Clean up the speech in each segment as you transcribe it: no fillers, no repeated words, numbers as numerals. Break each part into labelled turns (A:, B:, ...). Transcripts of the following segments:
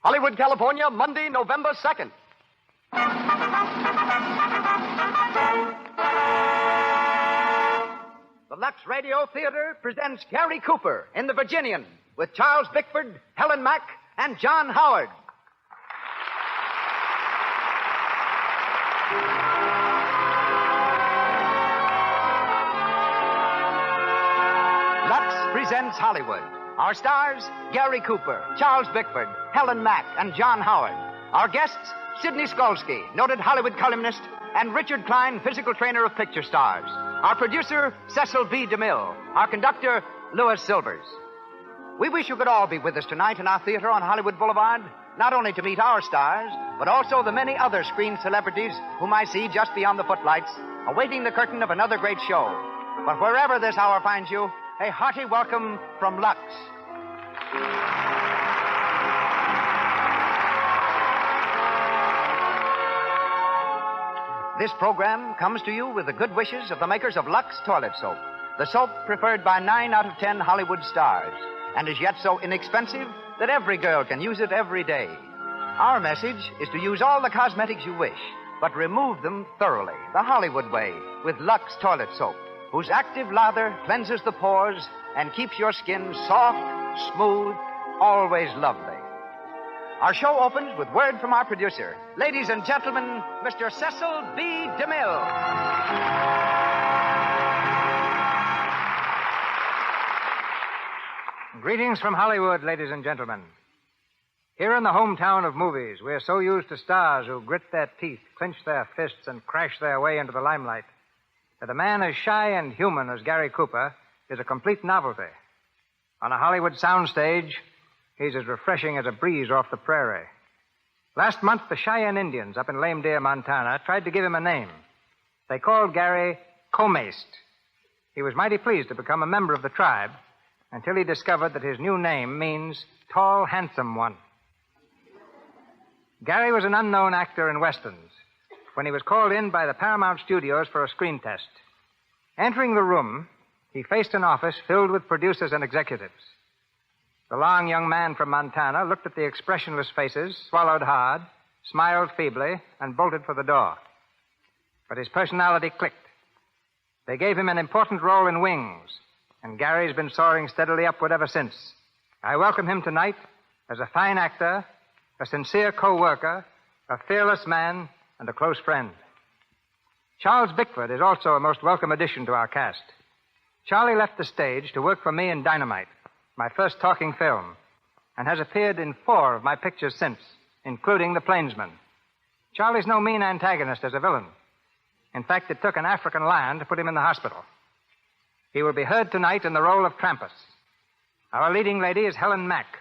A: Hollywood, California, Monday, November 2nd. The Lux Radio Theater presents Gary Cooper in The Virginian with Charles Bickford, Helen Mack, and John Howard. Lux presents Hollywood. Our stars, Gary Cooper, Charles Bickford, Helen Mack, and John Howard. Our guests, Sidney Skolsky, noted Hollywood columnist, and Richard Klein, physical trainer of picture stars. Our producer, Cecil B. DeMille. Our conductor, Louis Silvers. We wish you could all be with us tonight in our theater on Hollywood Boulevard, not only to meet our stars, but also the many other screen celebrities whom I see just beyond the footlights, awaiting the curtain of another great show. But wherever this hour finds you, a hearty welcome from Lux. This program comes to you with the good wishes of the makers of Lux Toilet Soap, the soap preferred by 9 out of 10 Hollywood stars, and is yet so inexpensive that every girl can use it every day. Our message is to use all the cosmetics you wish, but remove them thoroughly, the Hollywood way, with Lux Toilet Soap, whose active lather cleanses the pores and keeps your skin soft, smooth, always lovely. Our show opens with word from our producer. Ladies and gentlemen, Mr. Cecil B. DeMille.
B: Greetings from Hollywood, ladies and gentlemen. Here in the hometown of movies, we're so used to stars who grit their teeth, clench their fists, and crash their way into the limelight, that a man as shy and human as Gary Cooper is a complete novelty. On a Hollywood soundstage, he's as refreshing as a breeze off the prairie. Last month, the Cheyenne Indians up in Lame Deer, Montana, tried to give him a name. They called Gary Comaced. He was mighty pleased to become a member of the tribe until he discovered that his new name means tall, handsome one. Gary was an unknown actor in westerns when he was called in by the Paramount Studios for a screen test. Entering the room, he faced an office filled with producers and executives. The long young man from Montana looked at the expressionless faces, swallowed hard, smiled feebly, and bolted for the door. But his personality clicked. They gave him an important role in Wings, and Gary's been soaring steadily upward ever since. I welcome him tonight as a fine actor, a sincere co-worker, a fearless man, and a close friend. Charles Bickford is also a most welcome addition to our cast. Charlie left the stage to work for me in Dynamite, my first talking film, and has appeared in 4 of my pictures since, including The Plainsman. Charlie's no mean antagonist as a villain. In fact, it took an African lion to put him in the hospital. He will be heard tonight in the role of Krampus. Our leading lady is Helen Mack,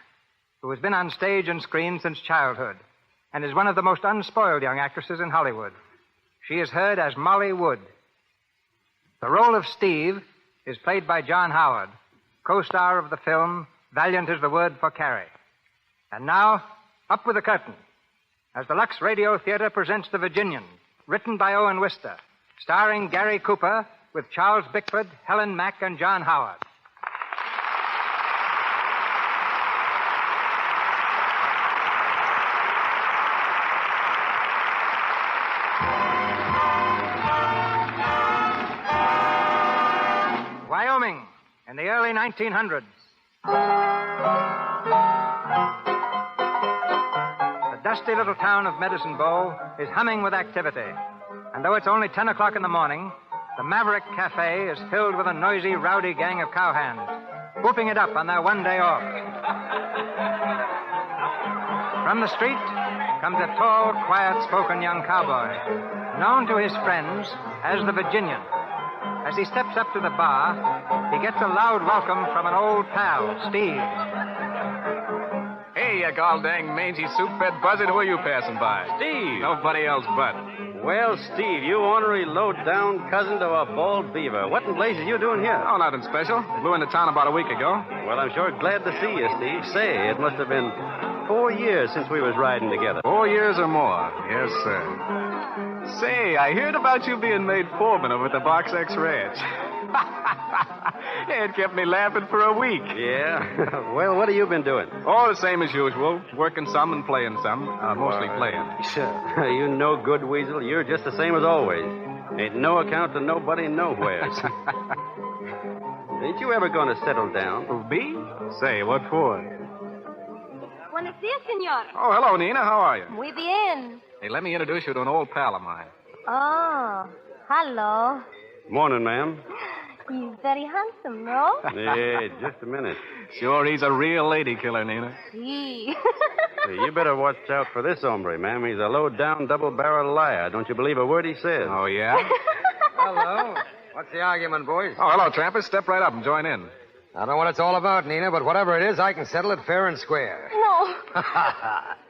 B: who has been on stage and screen since childhood, and is one of the most unspoiled young actresses in Hollywood. She is heard as Molly Wood. The role of Steve is played by John Howard, co-star of the film Valiant is the Word for Carrie. And now, up with the curtain, as the Lux Radio Theater presents The Virginian, written by Owen Wister, starring Gary Cooper with Charles Bickford, Helen Mack, and John Howard. Wyoming, in the early 1900s. The dusty little town of Medicine Bow is humming with activity. And though it's only 10 o'clock in the morning, the Maverick Cafe is filled with a noisy, rowdy gang of cowhands, whooping it up on their one day off. From the street comes a tall, quiet-spoken young cowboy, known to his friends as the Virginian. As he steps up to the bar, he gets a loud welcome from an old pal, Steve.
C: Hey, you gall-dang mangy soup-fed buzzard, who are you passing by?
D: Steve!
C: Nobody else but.
D: Well, Steve, you ornery low-down cousin to a bald beaver. What in blazes you doing here?
C: Oh, nothing special. Blew into town about a week ago.
D: Well, I'm sure glad to see you, Steve. Say, it must have been 4 years since we was riding together.
C: 4 years or more. Yes, sir. Say, I heard about you being made foreman over at the Box X Ranch. It kept me laughing for a week.
D: Yeah? Well, what have you been doing?
C: All the same as usual. Working some and playing some. Mostly playing.
D: You no good, Weasel. You're just the same as always. Ain't no account to nobody nowheres. Ain't you ever going to settle down?
C: Me? Say, what for?
E: Buenos dias, senor.
C: Oh, hello, Nina. How are you?
E: Muy bien.
C: Hey, let me introduce you to an old pal of mine.
E: Oh, hello.
D: Morning, ma'am.
E: He's very handsome, no?
D: Yeah, just a minute.
C: Sure, he's a real lady killer, Nina.
E: See.
D: Hey, you better watch out for this hombre, ma'am. He's a low-down, double-barreled liar. Don't you believe a word he says?
C: Oh, yeah?
B: Hello. What's the argument, boys?
C: Oh, hello, Trampers. Step right up and join in.
B: I don't know what it's all about, Nina, but whatever it is, I can settle it fair and square.
E: No.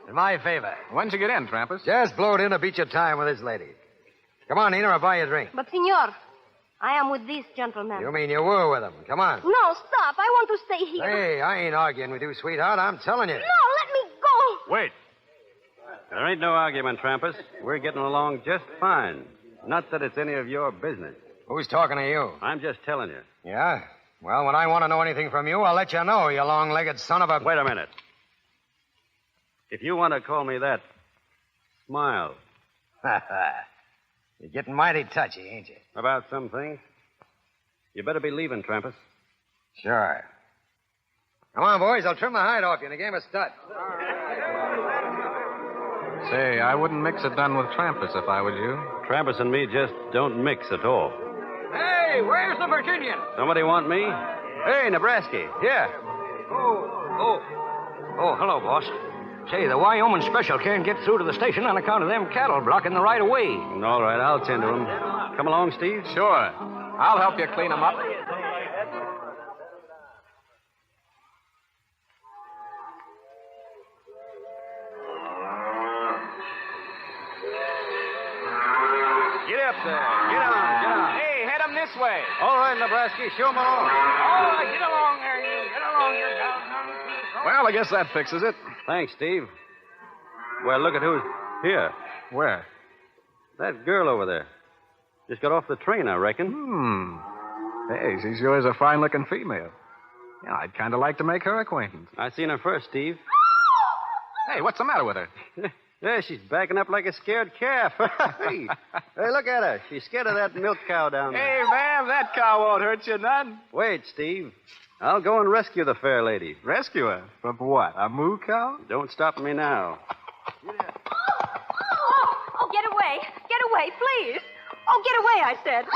B: In my favor.
C: When'd you get in, Trampers?
B: Just blow it in to beat your time with this lady. Come on, Nina, I'll buy you a drink.
E: But, senor, I am with this gentleman.
B: You mean you were with him? Come on.
E: No, stop. I want to stay here.
B: Hey, I ain't arguing with you, sweetheart. I'm telling you.
E: No, let me go.
D: Wait. There ain't no argument, Trampus. We're getting along just fine. Not that it's any of your business.
B: Who's talking to you?
D: I'm just telling you.
B: Yeah? Well, when I want to know anything from you, I'll let you know, you long-legged son of a...
D: Wait a minute. If you want to call me that, smile.
B: You're getting mighty touchy, ain't you?
D: About some things. You better be leaving, Trampus.
B: Sure. Come on, boys. I'll trim the hide off you in a game of stud.
C: Say, I wouldn't mix it done with Trampus if I was you.
D: Trampus and me just don't mix at all.
B: Hey, where's the Virginian?
D: Somebody want me? Hey, Nebraska. Here.
F: Oh, hello, boss. Say, the Wyoming special can't get through to the station on account of them cattle blocking the right of way.
D: All right, I'll tend to him. Come along, Steve.
C: Sure. I'll help you clean them up.
D: Get up there. Get on.
C: Hey, head them this way.
D: All right, Nebraska, show 'em along.
F: Oh, get along there, you. Get along here,
C: Well, I guess that fixes it.
D: Thanks, Steve. Well, look at who's here.
C: Where?
D: That girl over there. Just got off the train, I reckon.
C: Hey, she sure is a fine-looking female. Yeah, I'd kind of like to make her acquaintance.
D: I seen her first, Steve.
C: Hey, what's the matter with her?
D: Yeah, she's backing up like a scared calf. Hey, look at her. She's scared of that milk cow down there.
C: Hey, ma'am, that cow won't hurt you none.
D: Wait, Steve. I'll go and rescue the fair lady.
C: Rescue her? From what, a moo cow?
D: Don't stop me now.
E: Oh, get away. Get away, please. Oh, get away, I said.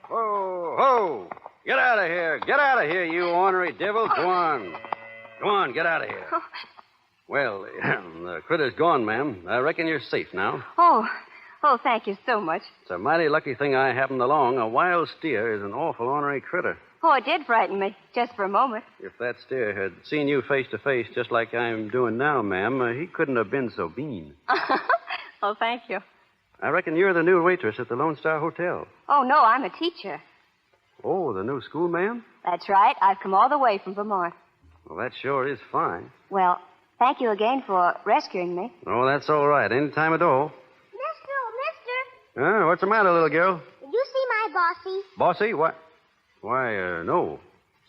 D: Ho, ho. Get out of here. Get out of here, you ornery devil. Go on. Go on, get out of here. Well, the critter's gone, ma'am. I reckon you're safe now.
E: Oh, thank you so much.
D: It's a mighty lucky thing I happened along. A wild steer is an awful ornery critter.
E: Oh, it did frighten me, just for a moment.
D: If that steer had seen you face to face, just like I'm doing now, ma'am, he couldn't have been so mean.
E: Oh, thank you.
D: I reckon you're the new waitress at the Lone Star Hotel.
E: Oh, no, I'm a teacher.
D: Oh, the new school, ma'am?
E: That's right. I've come all the way from Vermont.
D: Well, that sure is fine.
E: Well, thank you again for rescuing me.
D: Oh, that's all right. Any time at all.
G: Mister.
D: What's the matter, little girl?
G: Did you see my bossy?
D: Bossy? What? Why, no.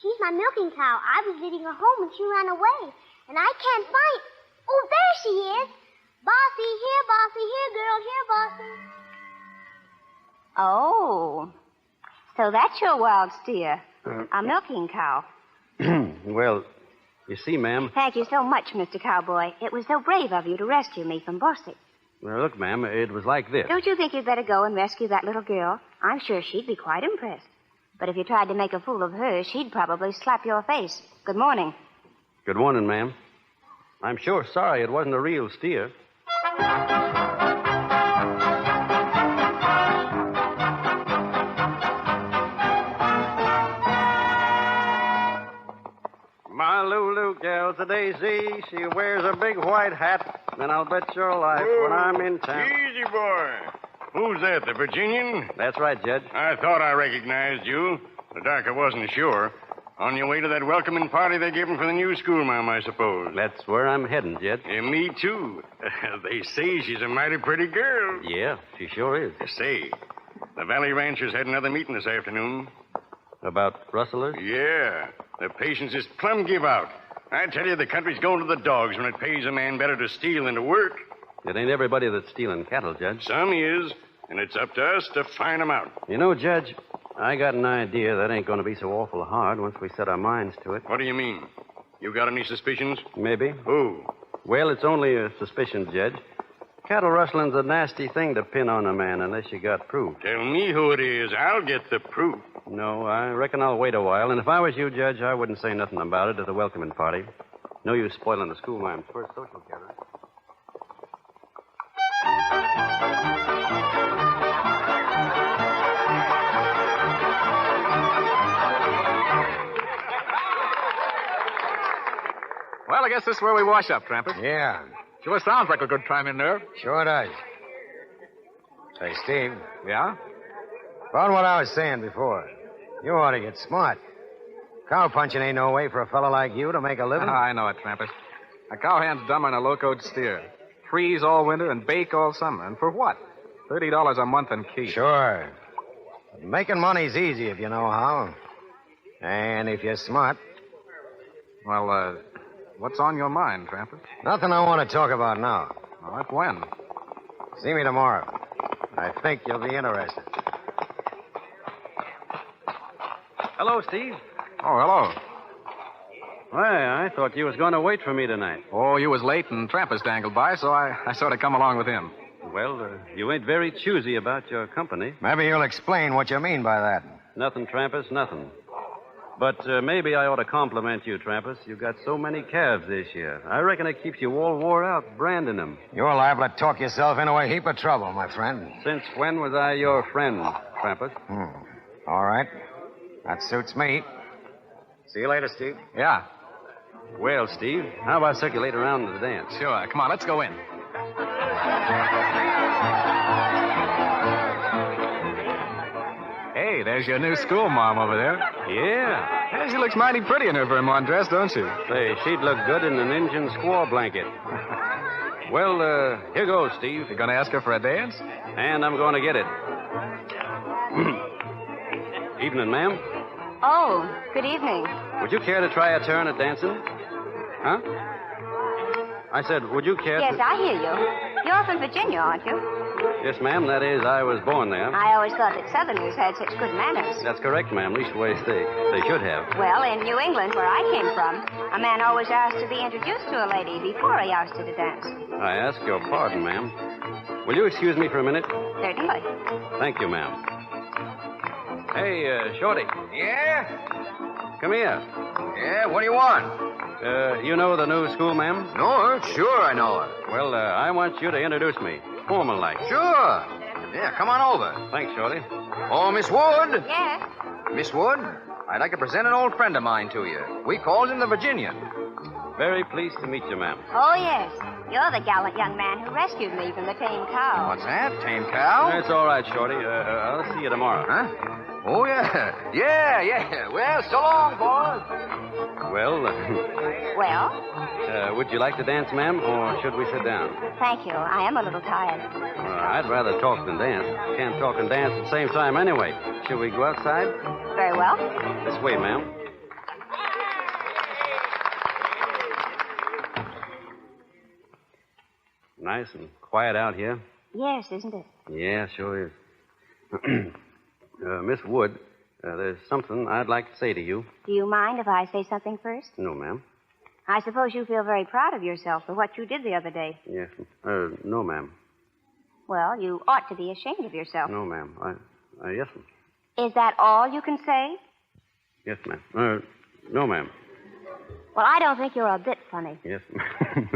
G: She's my milking cow. I was leading her home and she ran away. And I can't find... Oh, there she is. Bossy, here, girl, here, bossy.
E: Oh, so that's your wild steer, a milking cow.
D: Well, you see, ma'am...
E: Thank you so much, Mr. Cowboy. It was so brave of you to rescue me from Bossy.
D: Well, look, ma'am, it was like this.
E: Don't you think you'd better go and rescue that little girl? I'm sure she'd be quite impressed. But if you tried to make a fool of her, she'd probably slap your face. Good morning.
D: Good morning, ma'am. I'm sure sorry it wasn't a real steer. My Lulu gal's a daisy. She wears a big white hat. Then I'll bet your life when I'm in town.
H: Easy, boy. Who's that, the Virginian?
D: That's right, Judge.
H: I thought I recognized you. The dark, I wasn't sure. On your way to that welcoming party they gave him for the new schoolma'am, I suppose.
D: That's where I'm heading, Judge.
H: Me, too. They say she's a mighty pretty girl.
D: Yeah, she sure is.
H: Say, The Valley Ranchers had another meeting this afternoon.
D: About rustlers?
H: Yeah. The patience is plumb give out. I tell you, the country's going to the dogs when it pays a man better to steal than to work.
D: It ain't everybody that's stealing cattle, Judge.
H: Some is, and it's up to us to find 'em out.
D: You know, Judge, I got an idea that ain't going to be so awful hard once we set our minds to it.
H: What do you mean? You got any suspicions?
D: Maybe.
H: Who?
D: Well, it's only a suspicion, Judge. Cattle rustling's a nasty thing to pin on a man unless you got proof.
H: Tell me who it is. I'll get the proof.
D: No, I reckon I'll wait a while, and if I was you, Judge, I wouldn't say nothing about it at the welcoming party. No use spoiling the schoolma'am's first social gathering.
C: Well, I guess this is where we wash up, Tramper.
I: Yeah,
C: Sure sounds like a good time in there.
I: sure does. Say, Steve,
C: Yeah?
I: about what I was saying before, you ought to get smart. Cow punching ain't no way for a fellow like you to make a living.
C: I know it, Tramper. A cowhand's dumber than a locoed steer. Freeze all winter and bake all summer. And for what? $30 a month in keep.
I: Sure. But making money's easy if you know how. And if you're smart.
C: Well, what's on your mind, Tramper?
I: Nothing I want to talk about now.
C: All right, when?
I: See me tomorrow. I think you'll be interested.
D: Hello, Steve.
C: Oh, hello.
D: Why, I thought you was going to wait for me tonight.
C: Oh, you was late and Trampas dangled by, so I sort of come along with him.
D: Well, you ain't very choosy about your company.
I: Maybe you'll explain what you mean by that.
D: Nothing, Trampas, nothing. But maybe I ought to compliment you, Trampas. You got so many calves this year. I reckon it keeps you all wore out branding them.
I: You're liable to talk yourself into a heap of trouble, my friend.
D: Since when was I your friend, Trampas?
I: All right. That suits me. See you later, Steve.
C: Yeah,
D: Well, Steve, how about circulate around to the dance?
C: sure. Come on, let's go in. Hey, there's your new school mom over there.
D: Yeah.
C: Yeah, she looks mighty pretty in her Vermont dress, don't she?
D: Say, she'd look good in an Indian squaw blanket. Well, here goes, Steve.
C: You gonna ask her for a dance?
D: And I'm going to get it. Evening, ma'am.
E: Oh, good evening.
D: Would you care to try a turn at dancing? Huh? I said, would you care
E: Yes,
D: to...
E: I hear you. You're from Virginia, aren't you?
D: Yes, ma'am. That is, I was born there.
E: I always thought that Southerners had such good manners.
D: That's correct, ma'am. Leastways, they should have.
E: Well, in New England, where I came from, a man always asked to be introduced to a lady before he asked her to dance.
D: I ask your pardon, ma'am. Will you excuse me for a minute?
E: Certainly.
D: Thank you, ma'am. Hey, Shorty,
A: Yeah?
D: come here.
A: Yeah, what do you want?
D: You know the new school, ma'am?
A: No, sure I know her.
D: Well, I want you to introduce me. Formal like.
A: Sure. Yeah, come on over.
D: Thanks, Shorty.
A: Oh, Miss Wood.
E: Yes.
A: Miss Wood, I'd like to present an old friend of mine to you. We calls him the Virginian.
D: Very pleased to meet you, ma'am.
E: Oh, yes. You're the gallant young man who rescued me from the tame cow.
A: What's that? Tame cow?
D: It's all right, Shorty. I'll see you tomorrow.
A: Huh? Oh, yeah. Yeah. Well, so long, boys.
D: Well,
E: Well,
D: would you like to dance, ma'am, or should we sit down?
E: thank you. I am a little tired.
D: I'd rather talk than dance. Can't talk and dance at the same time anyway. Shall we go outside?
E: Very well.
D: This way, ma'am. Nice and quiet out here.
E: Yes, isn't it?
D: Yeah, sure is. Miss Wood, there's something I'd like to say to you.
E: Do you mind if I say something first?
D: No, ma'am.
E: I suppose you feel very proud of yourself for what you did the other day.
D: Yes. No, ma'am.
E: Well, you ought to be ashamed of yourself.
D: No, ma'am. Yes, ma'am.
E: Is that all you can say?
D: Yes, ma'am. No, ma'am.
E: Well, I don't think you're a bit funny.
D: Yes, ma'am.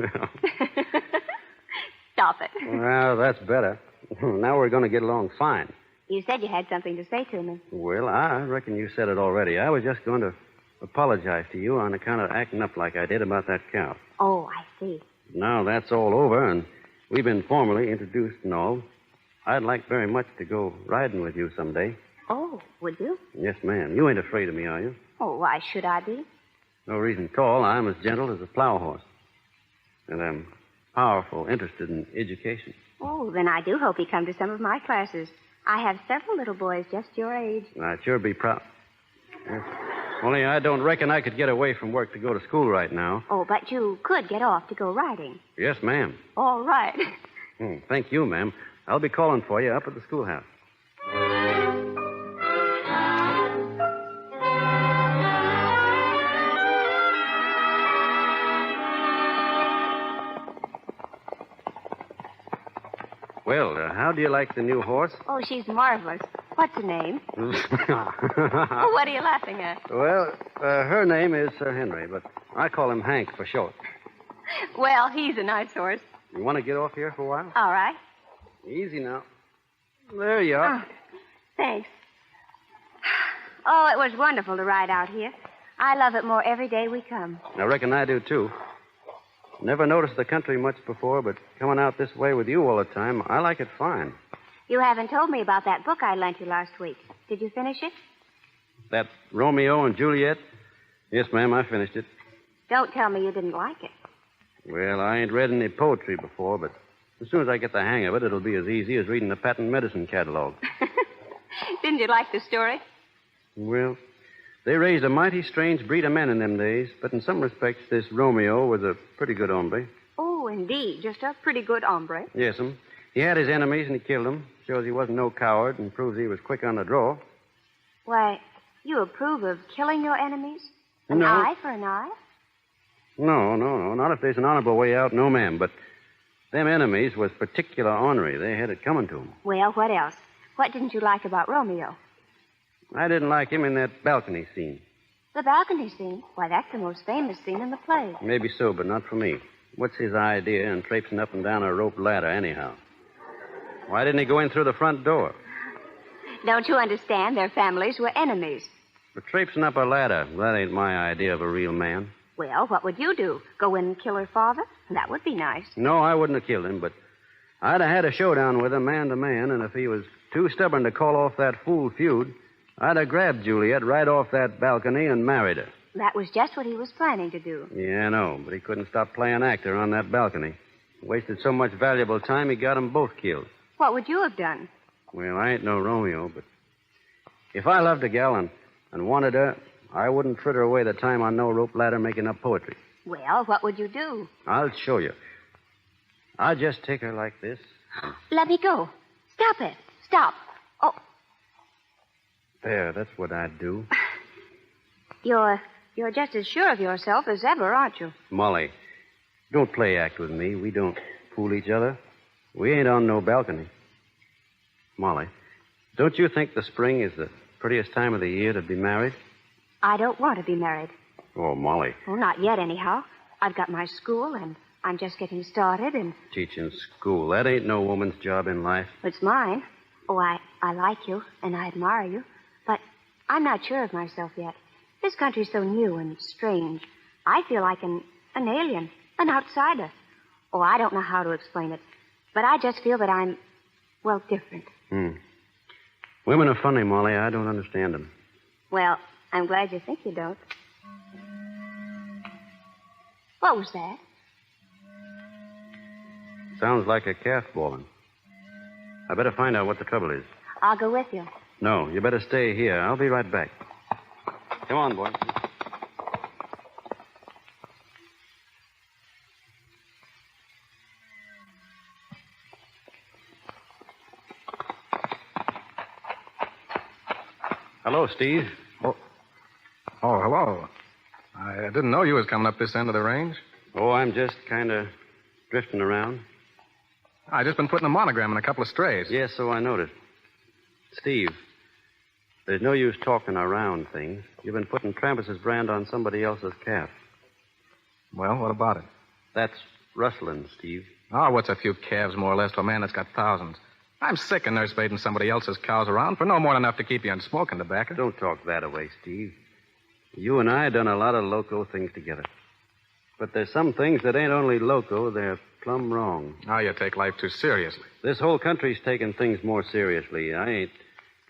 E: Stop it.
D: Well, that's better. Now we're going to get along fine.
E: You said you had something to say to me.
D: Well, I reckon you said it already. I was just going to apologize to you on account of acting up like I did about that cow.
E: Oh, I see.
D: Now that's all over, and we've been formally introduced and all. I'd like very much to go riding with you someday.
E: Oh, would you?
D: Yes, ma'am. You ain't afraid of me, are you?
E: Oh, why should I be?
D: No reason at all. I'm as gentle as a plow horse. And I'm powerful, interested in education.
E: Oh, then I do hope you come to some of my classes. I have several little boys just your age.
D: I'd sure be proud. Yes. Only I don't reckon I could get away from work to go to school right now.
E: Oh, but you could get off to go riding.
D: Yes, ma'am.
E: All right.
D: Thank you, ma'am. I'll be calling for you up at the schoolhouse. Well, how do you like the new horse?
E: Oh, she's marvelous. What's her name? Oh, what are you laughing at?
D: Well, her name is Sir Henry, but I call him Hank for short.
E: Well, he's a nice horse.
D: You want to get off here for a while?
E: All right.
D: Easy now. There you are.
E: Oh, thanks. Oh, it was wonderful to ride out here. I love it more every day we come.
D: I reckon I do, too. Never noticed the country much before, but coming out this way with you all the time, I like it fine.
E: You haven't told me about that book I lent you last week. Did you finish it?
D: That Romeo and Juliet? Yes, ma'am, I finished it.
E: Don't tell me you didn't like it.
D: Well, I ain't read any poetry before, but as soon as I get the hang of it, it'll be as easy as reading the patent medicine catalog.
E: Didn't you like the story?
D: Well, they raised a mighty strange breed of men in them days, but in some respects, this Romeo was a pretty good hombre.
E: Oh, indeed. Just a pretty good hombre.
D: Yes'm. He had his enemies and he killed them. Shows he wasn't no coward and proves he was quick on the draw.
E: Why, you approve of killing your enemies? An
D: No.
E: eye for an eye?
D: No. Not if there's an honorable way out, no, ma'am. But them enemies was particular ornery. They had it coming to them.
E: Well, what else? What didn't you like about Romeo?
D: I didn't like him in that balcony scene.
E: The balcony scene? Why, that's the most famous scene in the play.
D: Maybe so, but not for me. What's his idea in traipsing up and down a rope ladder, anyhow? Why didn't he go in through the front door?
E: Don't you understand? Their families were enemies.
D: But traipsing up a ladder, that ain't my idea of a real man.
E: Well, what would you do? Go in and kill her father? That would be nice.
D: No, I wouldn't have killed him, but I'd have had a showdown with him, man to man, and if he was too stubborn to call off that fool feud, I'd have grabbed Juliet right off that balcony and married her.
E: That was just what he was planning to do.
D: Yeah, I know, but he couldn't stop playing actor on that balcony. Wasted so much valuable time, he got them both killed.
E: What would you have done?
D: Well, I ain't no Romeo, but if I loved a gal and wanted her, I wouldn't fritter away the time on no rope ladder making up poetry.
E: Well, what would you do?
D: I'll show you. I'll just take her like this.
E: Let me go. Stop it. Stop. Oh,
D: There, that's what I'd do.
E: you're just as sure of yourself as ever, aren't you?
D: Molly, don't play act with me. We don't fool each other. We ain't on no balcony. Molly, don't you think the spring is the prettiest time of the year to be married?
E: I don't want to be married.
D: Oh, Molly.
E: Well, not yet, anyhow. I've got my school, and I'm just getting started, and
D: Teaching school. That ain't no woman's job in life.
E: it's mine. Oh, I like you, and I admire you, but I'm not sure of myself yet. This country's so new and strange. I feel like an alien, an outsider. Oh, I don't know how to explain it, but I just feel that I'm, well, different.
D: Women are funny, Molly. I don't understand them.
E: Well, I'm glad you think you don't. What was that?
D: Sounds like a calf bawling. I better find out what the trouble is.
E: I'll go with you.
D: No, you better stay here. I'll be right back. Come on, boy. Hello, Steve.
C: Oh, hello. I didn't know you was coming up this end of the range.
D: Oh, I'm just kind of drifting around.
C: I just been putting a monogram in a couple of strays.
D: Yes, so I noticed. Steve, there's no use talking around things. You've been putting Travis's brand on somebody else's calf.
C: Well, what about it?
D: That's rustling, Steve.
C: Oh, what's a few calves more or less to a man that's got thousands? I'm sick of nurse-maiding somebody else's cows around for no more than enough to keep you on smoking tobacco.
D: Don't talk that away, Steve. You and I done a lot of loco things together. But there's some things that ain't only loco, they're plumb wrong.
C: Now you take life too seriously.
D: This whole country's taking things more seriously. I ain't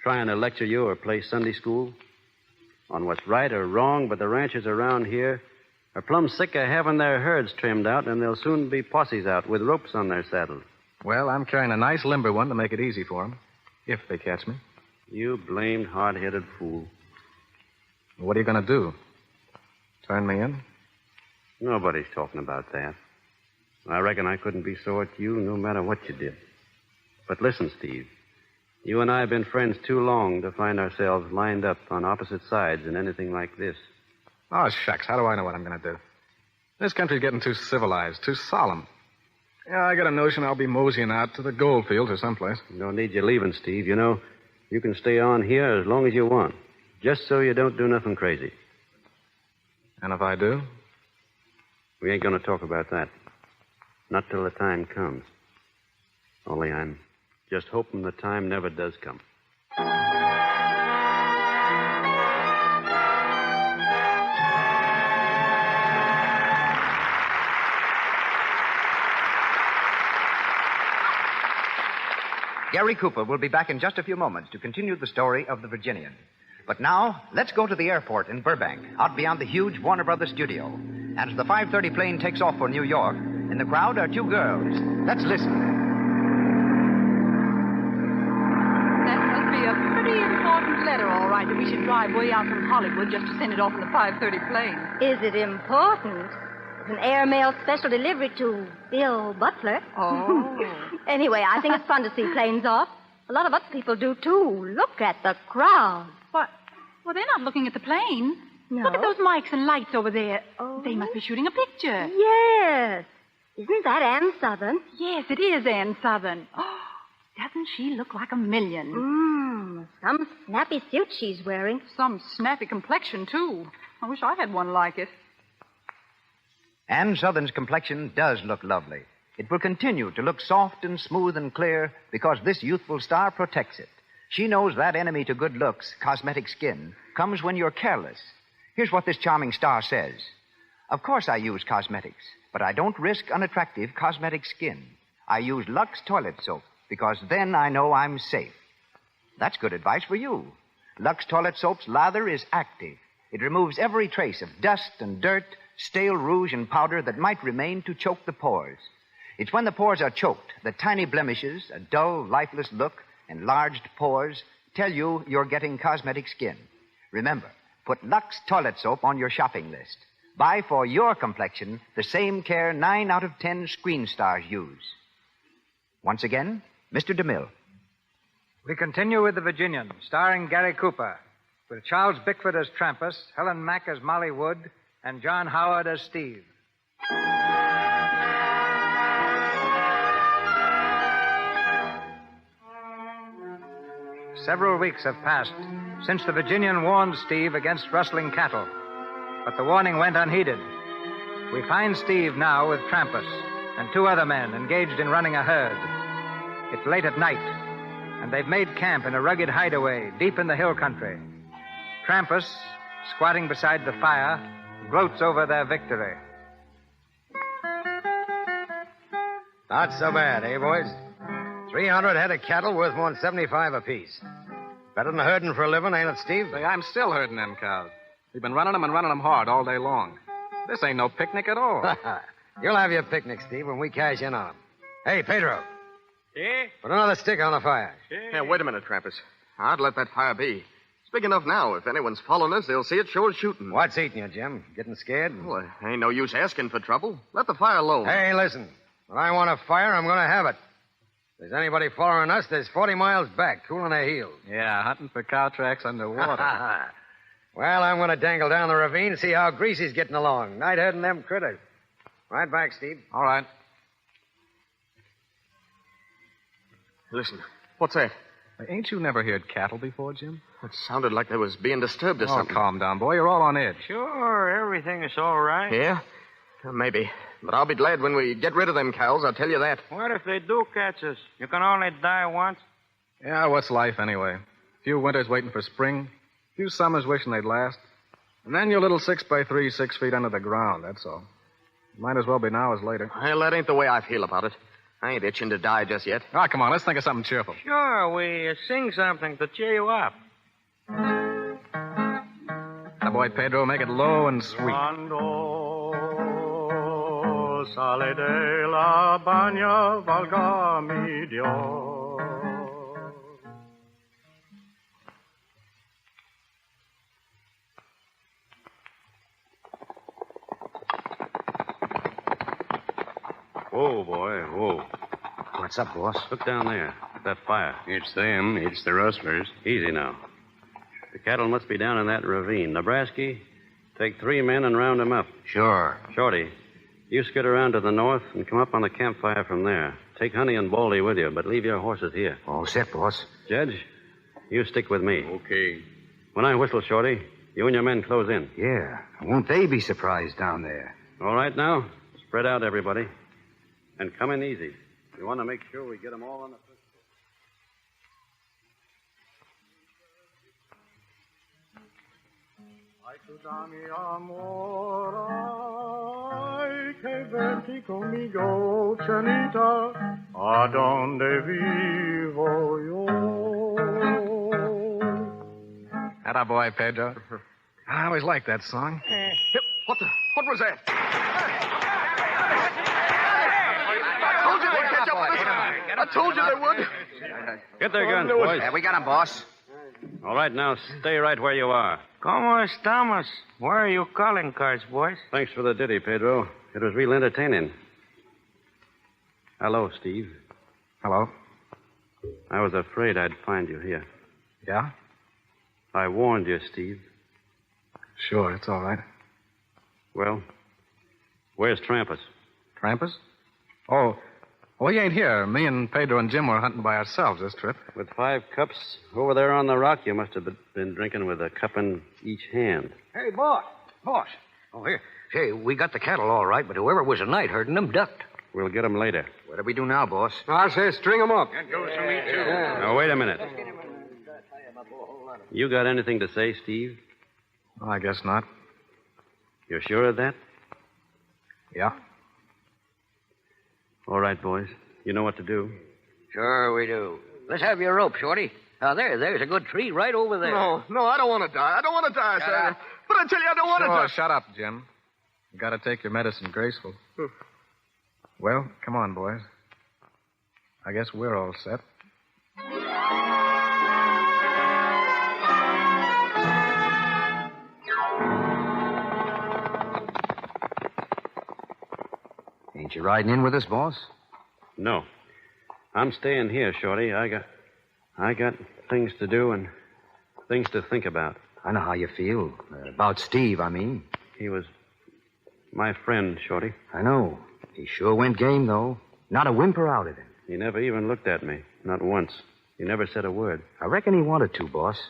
D: trying to lecture you or play Sunday school on what's right or wrong, but the ranchers around here are plumb sick of having their herds trimmed out, and there'll soon be posses out with ropes on their saddles.
C: Well, I'm carrying a nice limber one to make it easy for 'em. If they catch me.
D: You blamed hard-headed fool.
C: What are you going to do? Turn me in?
D: Nobody's talking about that. I reckon I couldn't be sore at you no matter what you did. But listen, Steve. You and I have been friends too long to find ourselves lined up on opposite sides in anything like this.
C: Oh, shucks. How do I know what I'm going to do? This country's getting too civilized, too solemn. Yeah, I got a notion I'll be moseying out to the gold fields or someplace.
D: No need you leaving, Steve. You know, you can stay on here as long as you want. Just so you don't do nothing crazy.
C: And if I do?
D: We ain't going to talk about that. Not till the time comes. Only I'm just hoping the time never does come.
A: Gary Cooper will be back in just a few moments to continue the story of the Virginian. But now, let's go to the airport in Burbank, out beyond the huge Warner Brothers studio. And as the 5:30 plane takes off for New York, in the crowd are two girls. Let's listen.
J: That must be a pretty important letter, all right, that we should drive way out from Hollywood just to send it off in the 5:30 plane.
E: Is it important? It's an airmail special delivery to Bill Butler.
J: Oh.
E: Anyway, I think it's fun to see planes off. A lot of other people do, too. Look at the crowd.
J: What? Well, they're not looking at the plane.
E: No?
J: Look at those mics and lights over there.
E: Oh.
J: They must be shooting a picture.
E: Yes. Isn't that Ann Southern?
J: Yes, it is Ann Southern. Oh, doesn't she look like a million?
E: Some snappy suit she's wearing.
J: Some snappy complexion, too. I wish I had one like it.
A: Ann Southern's complexion does look lovely. It will continue to look soft and smooth and clear because this youthful star protects it. She knows that enemy to good looks, cosmetic skin, comes when you're careless. Here's what this charming star says. Of course I use cosmetics, but I don't risk unattractive cosmetic skin. I use Lux toilet soap because then I know I'm safe. That's good advice for you. Lux toilet soap's lather is active. It removes every trace of dust and dirt, stale rouge and powder that might remain to choke the pores. It's when the pores are choked that tiny blemishes, a dull, lifeless look, enlarged pores tell you you're getting cosmetic skin. Remember, put Lux toilet soap on your shopping list. Buy for your complexion the same care 9 out of 10 screen stars use. Once again, Mr. DeMille.
B: We continue with The Virginian, starring Gary Cooper, with Charles Bickford as Trampas, Helen Mack as Molly Wood, and John Howard as Steve. Several weeks have passed since the Virginian warned Steve against rustling cattle, but the warning went unheeded. We find Steve now with Trampas and 2 other men engaged in running a herd. It's late at night, and they've made camp in a rugged hideaway deep in the hill country. Trampas, squatting beside the fire, gloats over their victory.
I: Not so bad, eh, boys? 300 head of cattle worth more than 75 apiece. Better than herding for a living, ain't it, Steve?
C: Say, I'm still herding them cows. We've been running them and running them hard all day long. This ain't no picnic at all.
I: You'll have your picnic, Steve, when we cash in on them. Hey, Pedro.
K: Yeah?
I: Put another stick on the fire.
K: Hey, wait a minute, Trampas. I'd let that fire be. It's big enough now. If anyone's following us, they'll see it sure as shooting.
I: What's eating you, Jim? Getting scared?
K: Well, ain't no use asking for trouble. Let the fire alone.
I: Hey, listen. When I want a fire, I'm going to have it. If there's anybody following us, there's 40 miles back, cooling their heels.
C: Yeah, hunting for cow tracks underwater.
I: Well, I'm going to dangle down the ravine and see how Greasy's getting along. Night herding them critters. Right back, Steve.
C: All right.
K: Listen, what's that?
C: Ain't you never heard cattle before, Jim?
K: It sounded like they was being disturbed or something.
C: Calm down, boy. You're all on edge.
L: Sure, everything is all right.
K: Yeah? Maybe. But I'll be glad when we get rid of them cows, I'll tell you that.
L: What if they do catch us? You can only die once.
C: Yeah, what's life anyway? A few winters waiting for spring, a few summers wishing they'd last, and then your little 6x3, 6 feet under the ground, that's all. Might as well be now as later.
K: Well, that ain't the way I feel about it. I ain't itching to die just yet.
C: Ah, come on, let's think of something cheerful.
L: Sure, we sing something to cheer you up.
C: The boy Pedro, make it low and sweet.
M: Quando sale de la baña, valga mi Dios.
D: Whoa, boy, whoa.
I: What's up, boss?
D: Look down there. That fire.
H: It's them. It's the rustlers.
D: Easy now. The cattle must be down in that ravine. Nebraska, take 3 men and round them up.
I: Sure.
D: Shorty, you skid around to the north and come up on the campfire from there. Take Honey and Baldy with you, but leave your horses here.
I: All set, boss.
D: Judge, you stick with me.
H: Okay.
D: When I whistle, Shorty, you and your men close in.
I: Yeah. Won't they be surprised down there?
D: All right now? Spread out, everybody. And come in easy. We want to make sure we get them all on the first
M: Ay, tu dami amor, ay, que verte conmigo, Chanita, a donde vivo yo.
C: Atta boy, Pedro. I always liked that song.
K: What was that? I told you they would.
D: Get their guns, boys.
I: Yeah, we got him, boss.
D: All right, now stay right where you are.
L: ¿Cómo estamos? Where are your calling cards, boys?
D: Thanks for the ditty, Pedro. It was real entertaining. Hello, Steve.
C: Hello.
D: I was afraid I'd find you here.
C: Yeah?
D: I warned you, Steve.
C: Sure, it's all right.
D: Well, where's Trampas?
C: Trampas? Oh, he ain't here. Me and Pedro and Jim were hunting by ourselves this trip.
D: With 5 cups over there on the rock, you must have been drinking with a cup in each hand.
F: Hey, boss. Boss. Oh, here. Hey, we got the cattle all right, but whoever was at night herding them ducked.
D: We'll get them later.
I: What do we do now, boss?
C: I say string them up.
D: Now, wait a minute. You got anything to say, Steve?
C: Well, I guess not.
D: You're sure of that?
C: Yeah.
D: All right, boys. You know what to do.
F: Sure we do. Let's have your rope, Shorty. Now, there's a good tree right over there.
K: No, I don't want to die. I don't want to die, sir. But I tell you, I don't want to die.
C: Shut up, Jim. You gotta take your medicine graceful. Well, come on, boys. I guess we're all set.
I: Ain't you riding in with us, boss?
D: No. I'm staying here, Shorty. I got things to do and things to think about.
I: I know how you feel. About Steve, I mean.
D: He was my friend, Shorty.
I: I know. He sure went game, though. Not a whimper out of him.
D: He never even looked at me. Not once. He never said a word.
I: I reckon he wanted to, boss.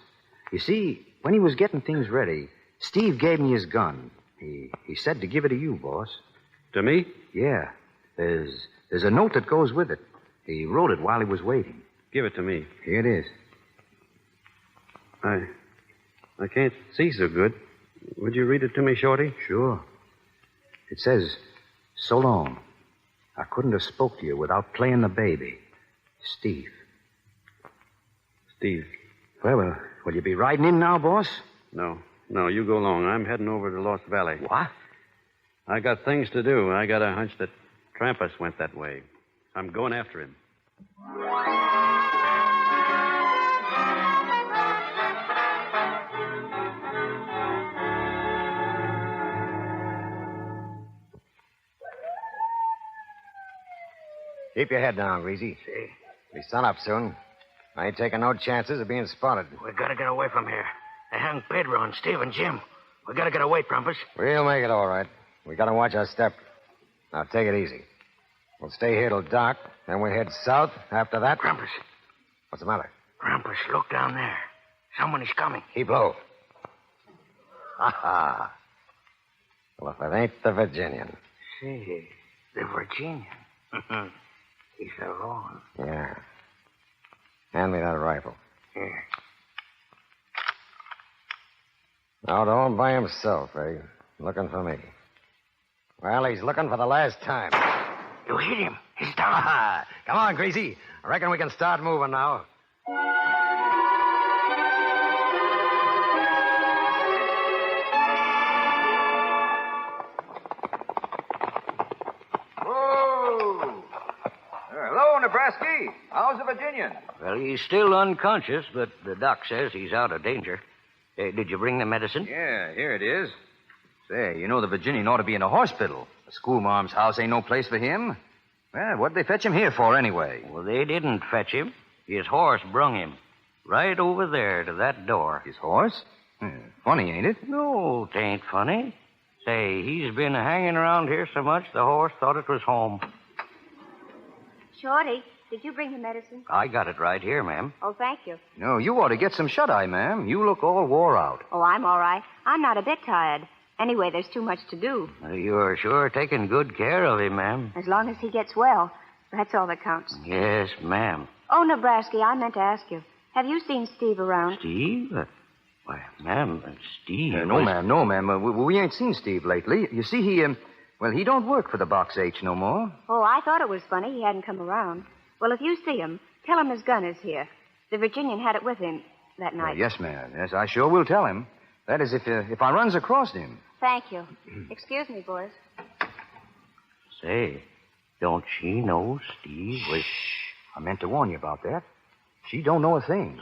I: You see, when he was getting things ready, Steve gave me his gun. He said to give it to you, boss.
D: To me?
I: Yeah. There's a note that goes with it. He wrote it while he was waiting.
D: Give it to me.
I: Here it is.
D: I can't see so good. Would you read it to me, Shorty?
I: Sure. It says, "So long. I couldn't have spoke to you without playing the baby. Steve."
D: Steve.
I: Well, will you be riding in now, boss?
D: No, you go along. I'm heading over to Lost Valley.
I: What?
D: I got things to do. I got a hunch that Trampas went that way. I'm going after him.
I: Keep your head down, Greasy.
F: See?
I: Be sun up soon. I ain't taking no chances of being spotted.
F: We gotta get away from here. They hung Pedro and Steve and Jim. We gotta get away, Trampas.
I: We'll make it all right. We gotta watch our step. Now, take it easy. We'll stay here till dark, then we'll head south. After that...
F: Trampas.
I: What's the matter?
F: Trampas, look down there. Someone is coming.
I: Keep low. Ha-ha. Well, if it ain't the Virginian.
F: See, the Virginian. He's alone.
I: Yeah. Hand me that rifle.
F: Here.
I: Out all by himself, eh? Looking for me. Well, he's looking for the last time.
F: You hit him. He's down.
I: Come on, Greasy. I reckon we can start moving now.
A: Whoa! Hello, Nebraska. How's the Virginian?
F: Well, he's still unconscious, but the doc says he's out of danger. Did you bring the medicine?
A: Yeah, here it is. Say, you know the Virginian ought to be in a hospital. A schoolmarm's house ain't no place for him.
N: Well, what'd they fetch him here for, anyway?
F: Well, they didn't fetch him. His horse brung him. Right over there to that door.
N: His horse? Funny, ain't it?
F: No, 'tain't funny. Say, he's been hanging around here so much the horse thought it was home.
E: Shorty, did you bring the medicine?
F: I got it right here, ma'am.
E: Oh, thank you.
N: No, you ought to get some shut-eye, ma'am. You look all wore out.
E: Oh, I'm all right. I'm not a bit tired. Anyway, there's too much to do.
F: You're sure taking good care of him, ma'am.
E: As long as he gets well, that's all that counts.
F: Yes, ma'am.
E: Oh, Nebraska, I meant to ask you. Have you seen Steve around?
F: Steve? Why, ma'am, Steve...
N: No, ma'am. We ain't seen Steve lately. You see, he don't work for the Box H no more.
E: Oh, I thought it was funny he hadn't come around. Well, if you see him, tell him his gun is here. The Virginian had it with him that night.
N: Yes, ma'am. Yes, I sure will tell him. That is, if I runs across him.
E: Thank you. Excuse me, boys.
F: Say, don't she know Steve was...
N: I meant to warn you about that. She don't know a thing.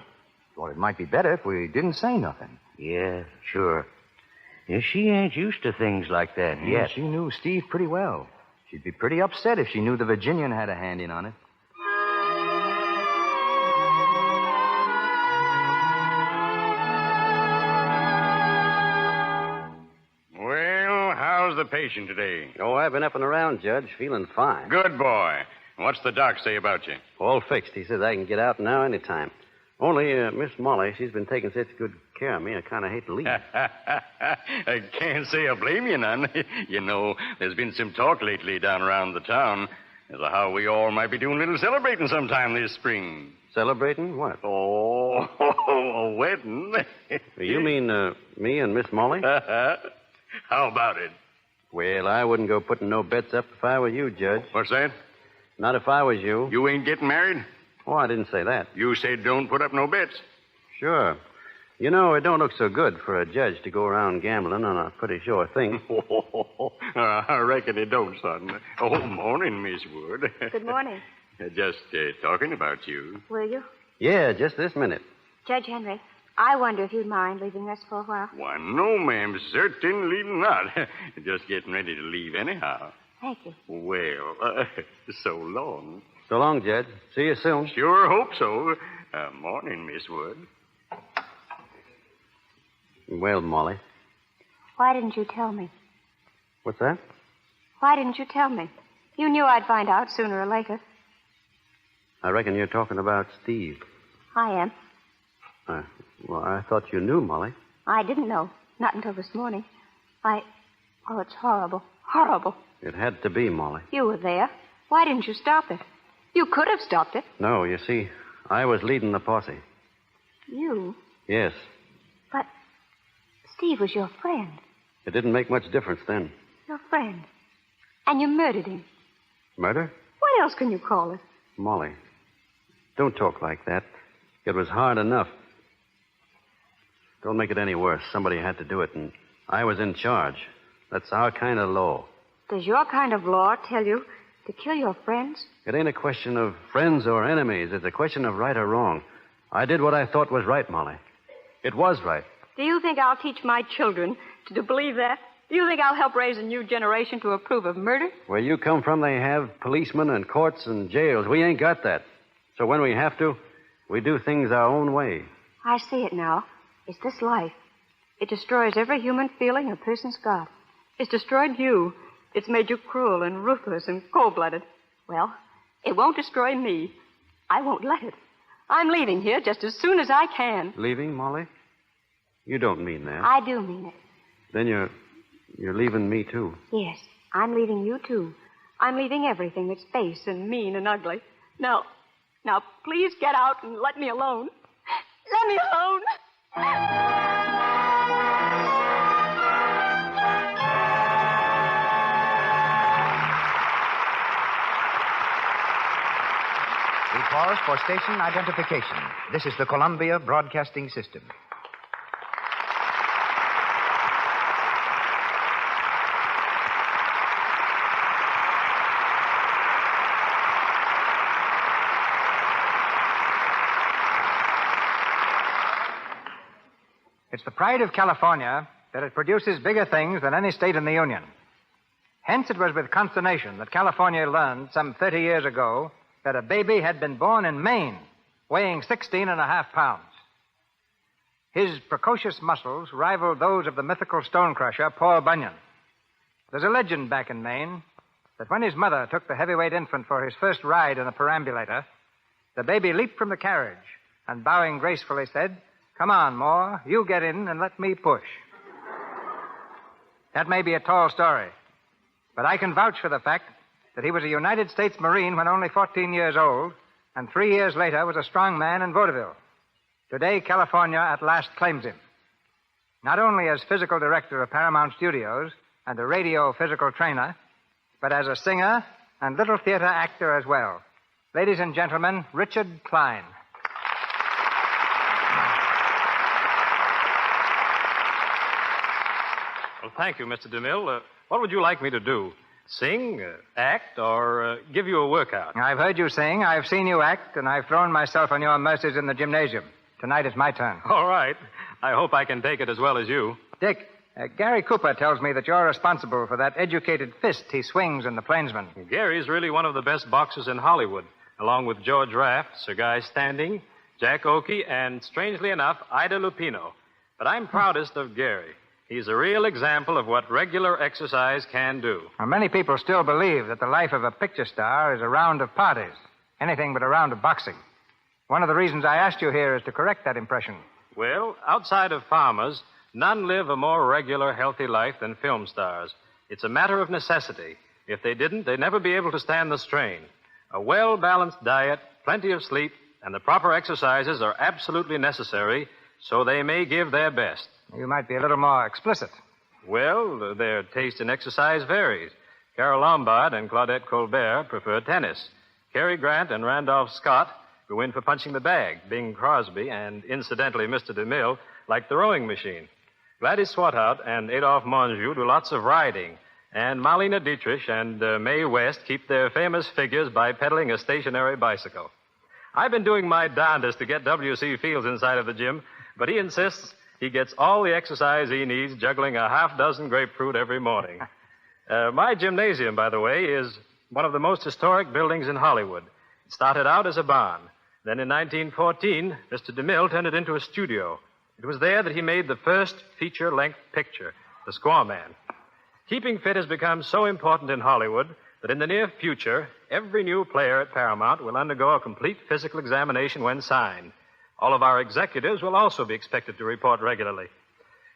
N: Thought it might be better if we didn't say nothing.
F: Yeah, sure. Yeah, she ain't used to things like that yet.
N: She knew Steve pretty well. She'd be pretty upset if she knew the Virginian had a hand in on it.
H: Well, how's the patient today?
D: Oh, I've been up and around, Judge, feeling fine.
H: Good boy. What's the doc say about you?
D: All fixed. He says I can get out now any time. Only Miss Molly, she's been taking such good care of me, I kind of hate to leave.
H: I can't say I blame you none. You know, there's been some talk lately down around the town as to how we all might be doing a little celebrating sometime this spring.
D: Celebrating what?
H: Oh, a wedding.
D: You mean me and Miss Molly?
H: How about it?
D: Well, I wouldn't go putting no bets up if I were you, Judge.
H: What's that?
D: Not if I was you.
H: You ain't getting married?
D: Oh, I didn't say that.
H: You said don't put up no bets.
D: Sure. You know, it don't look so good for a judge to go around gambling on a pretty sure thing.
H: I reckon it don't, son. Oh, morning, Miss Wood.
E: Good morning.
H: Just talking about you.
E: Will you?
D: Yeah, just this minute.
E: Judge Henry, I wonder if you'd mind leaving us for a while.
H: Why, no, ma'am. Certainly not. Just getting ready to leave anyhow.
E: Thank you.
H: Well, so long.
D: So long, Judge. See you soon.
H: Sure hope so. Morning, Miss Wood.
D: Well, Molly.
E: Why didn't you tell me?
D: What's that?
E: Why didn't you tell me? You knew I'd find out sooner or later.
D: I reckon you're talking about Steve.
E: I am.
D: Well, I thought you knew, Molly.
E: I didn't know. Not until this morning. Oh, it's horrible. Horrible.
D: It had to be, Molly.
E: You were there. Why didn't you stop it? You could have stopped it.
D: No, you see, I was leading the posse.
E: You?
D: Yes.
E: But Steve was your friend.
D: It didn't make much difference then.
E: Your friend. And you murdered him.
D: Murder?
E: What else can you call it?
D: Molly, don't talk like that. It was hard enough. Don't make it any worse. Somebody had to do it, and I was in charge. That's our kind of law.
E: Does your kind of law tell you to kill your friends?
D: It ain't a question of friends or enemies. It's a question of right or wrong. I did what I thought was right, Molly. It was right.
J: Do you think I'll teach my children to believe that? Do you think I'll help raise a new generation to approve of murder?
D: Where you come from, they have policemen and courts and jails. We ain't got that. So when we have to, we do things our own way.
E: I see it now. It's this life. It destroys every human feeling a person's got.
J: It's destroyed you. It's made you cruel and ruthless and cold-blooded. Well, it won't destroy me. I won't let it. I'm leaving here just as soon as I can.
D: Leaving, Molly? You don't mean that.
E: I do mean it.
D: Then you're leaving me, too.
E: Yes, I'm leaving you, too. I'm leaving everything that's base and mean and ugly.
J: Now, please get out and let me alone. Let me alone.
A: We pause for station identification. This is the Columbia Broadcasting System.
B: It's the pride of California that it produces bigger things than any state in the Union. Hence, it was with consternation that California learned some 30 years ago that a baby had been born in Maine, weighing 16.5 pounds. His precocious muscles rivaled those of the mythical stonecrusher, Paul Bunyan. There's a legend back in Maine that when his mother took the heavyweight infant for his first ride in a perambulator, the baby leaped from the carriage and, bowing gracefully, said, "Come on, Moore, you get in and let me push." That may be a tall story, but I can vouch for the fact that he was a United States Marine when only 14 years old, and 3 years later was a strong man in vaudeville. Today, California at last claims him, not only as physical director of Paramount Studios and a radio physical trainer, but as a singer and little theater actor as well. Ladies and gentlemen, Richard Klein.
O: Well, thank you, Mr. DeMille. What would you like me to do? Sing, act, or give you a workout?
B: I've heard you sing, I've seen you act, and I've thrown myself on your mercies in the gymnasium. Tonight is my turn.
O: All right. I hope I can take it as well as you.
B: Dick, Gary Cooper tells me that you're responsible for that educated fist he swings in The Plainsman.
O: Gary's really one of the best boxers in Hollywood, along with George Raft, Sir Guy Standing, Jack Oakey, and, strangely enough, Ida Lupino. But I'm proudest of Gary. He's a real example of what regular exercise can do.
B: Now, many people still believe that the life of a picture star is a round of parties, anything but a round of boxing. One of the reasons I asked you here is to correct that impression.
O: Well, outside of farmers, none live a more regular, healthy life than film stars. It's a matter of necessity. If they didn't, they'd never be able to stand the strain. A well-balanced diet, plenty of sleep, and the proper exercises are absolutely necessary so they may give their best.
B: You might be a little more explicit.
O: Well, their taste in exercise varies. Carole Lombard and Claudette Colbert prefer tennis. Cary Grant and Randolph Scott go in for punching the bag. Bing Crosby and, incidentally, Mr. DeMille like the rowing machine. Gladys Swathout and Adolphe Monjou do lots of riding. And Marlene Dietrich and Mae West keep their famous figures by pedaling a stationary bicycle. I've been doing my darndest to get W.C. Fields inside of the gym, but he insists he gets all the exercise he needs juggling a half-dozen grapefruit every morning. My gymnasium, by the way, is one of the most historic buildings in Hollywood. It started out as a barn. Then in 1914, Mr. DeMille turned it into a studio. It was there that he made the first feature-length picture, The Squaw Man. Keeping fit has become so important in Hollywood that in the near future, every new player at Paramount will undergo a complete physical examination when signed. All of our executives will also be expected to report regularly.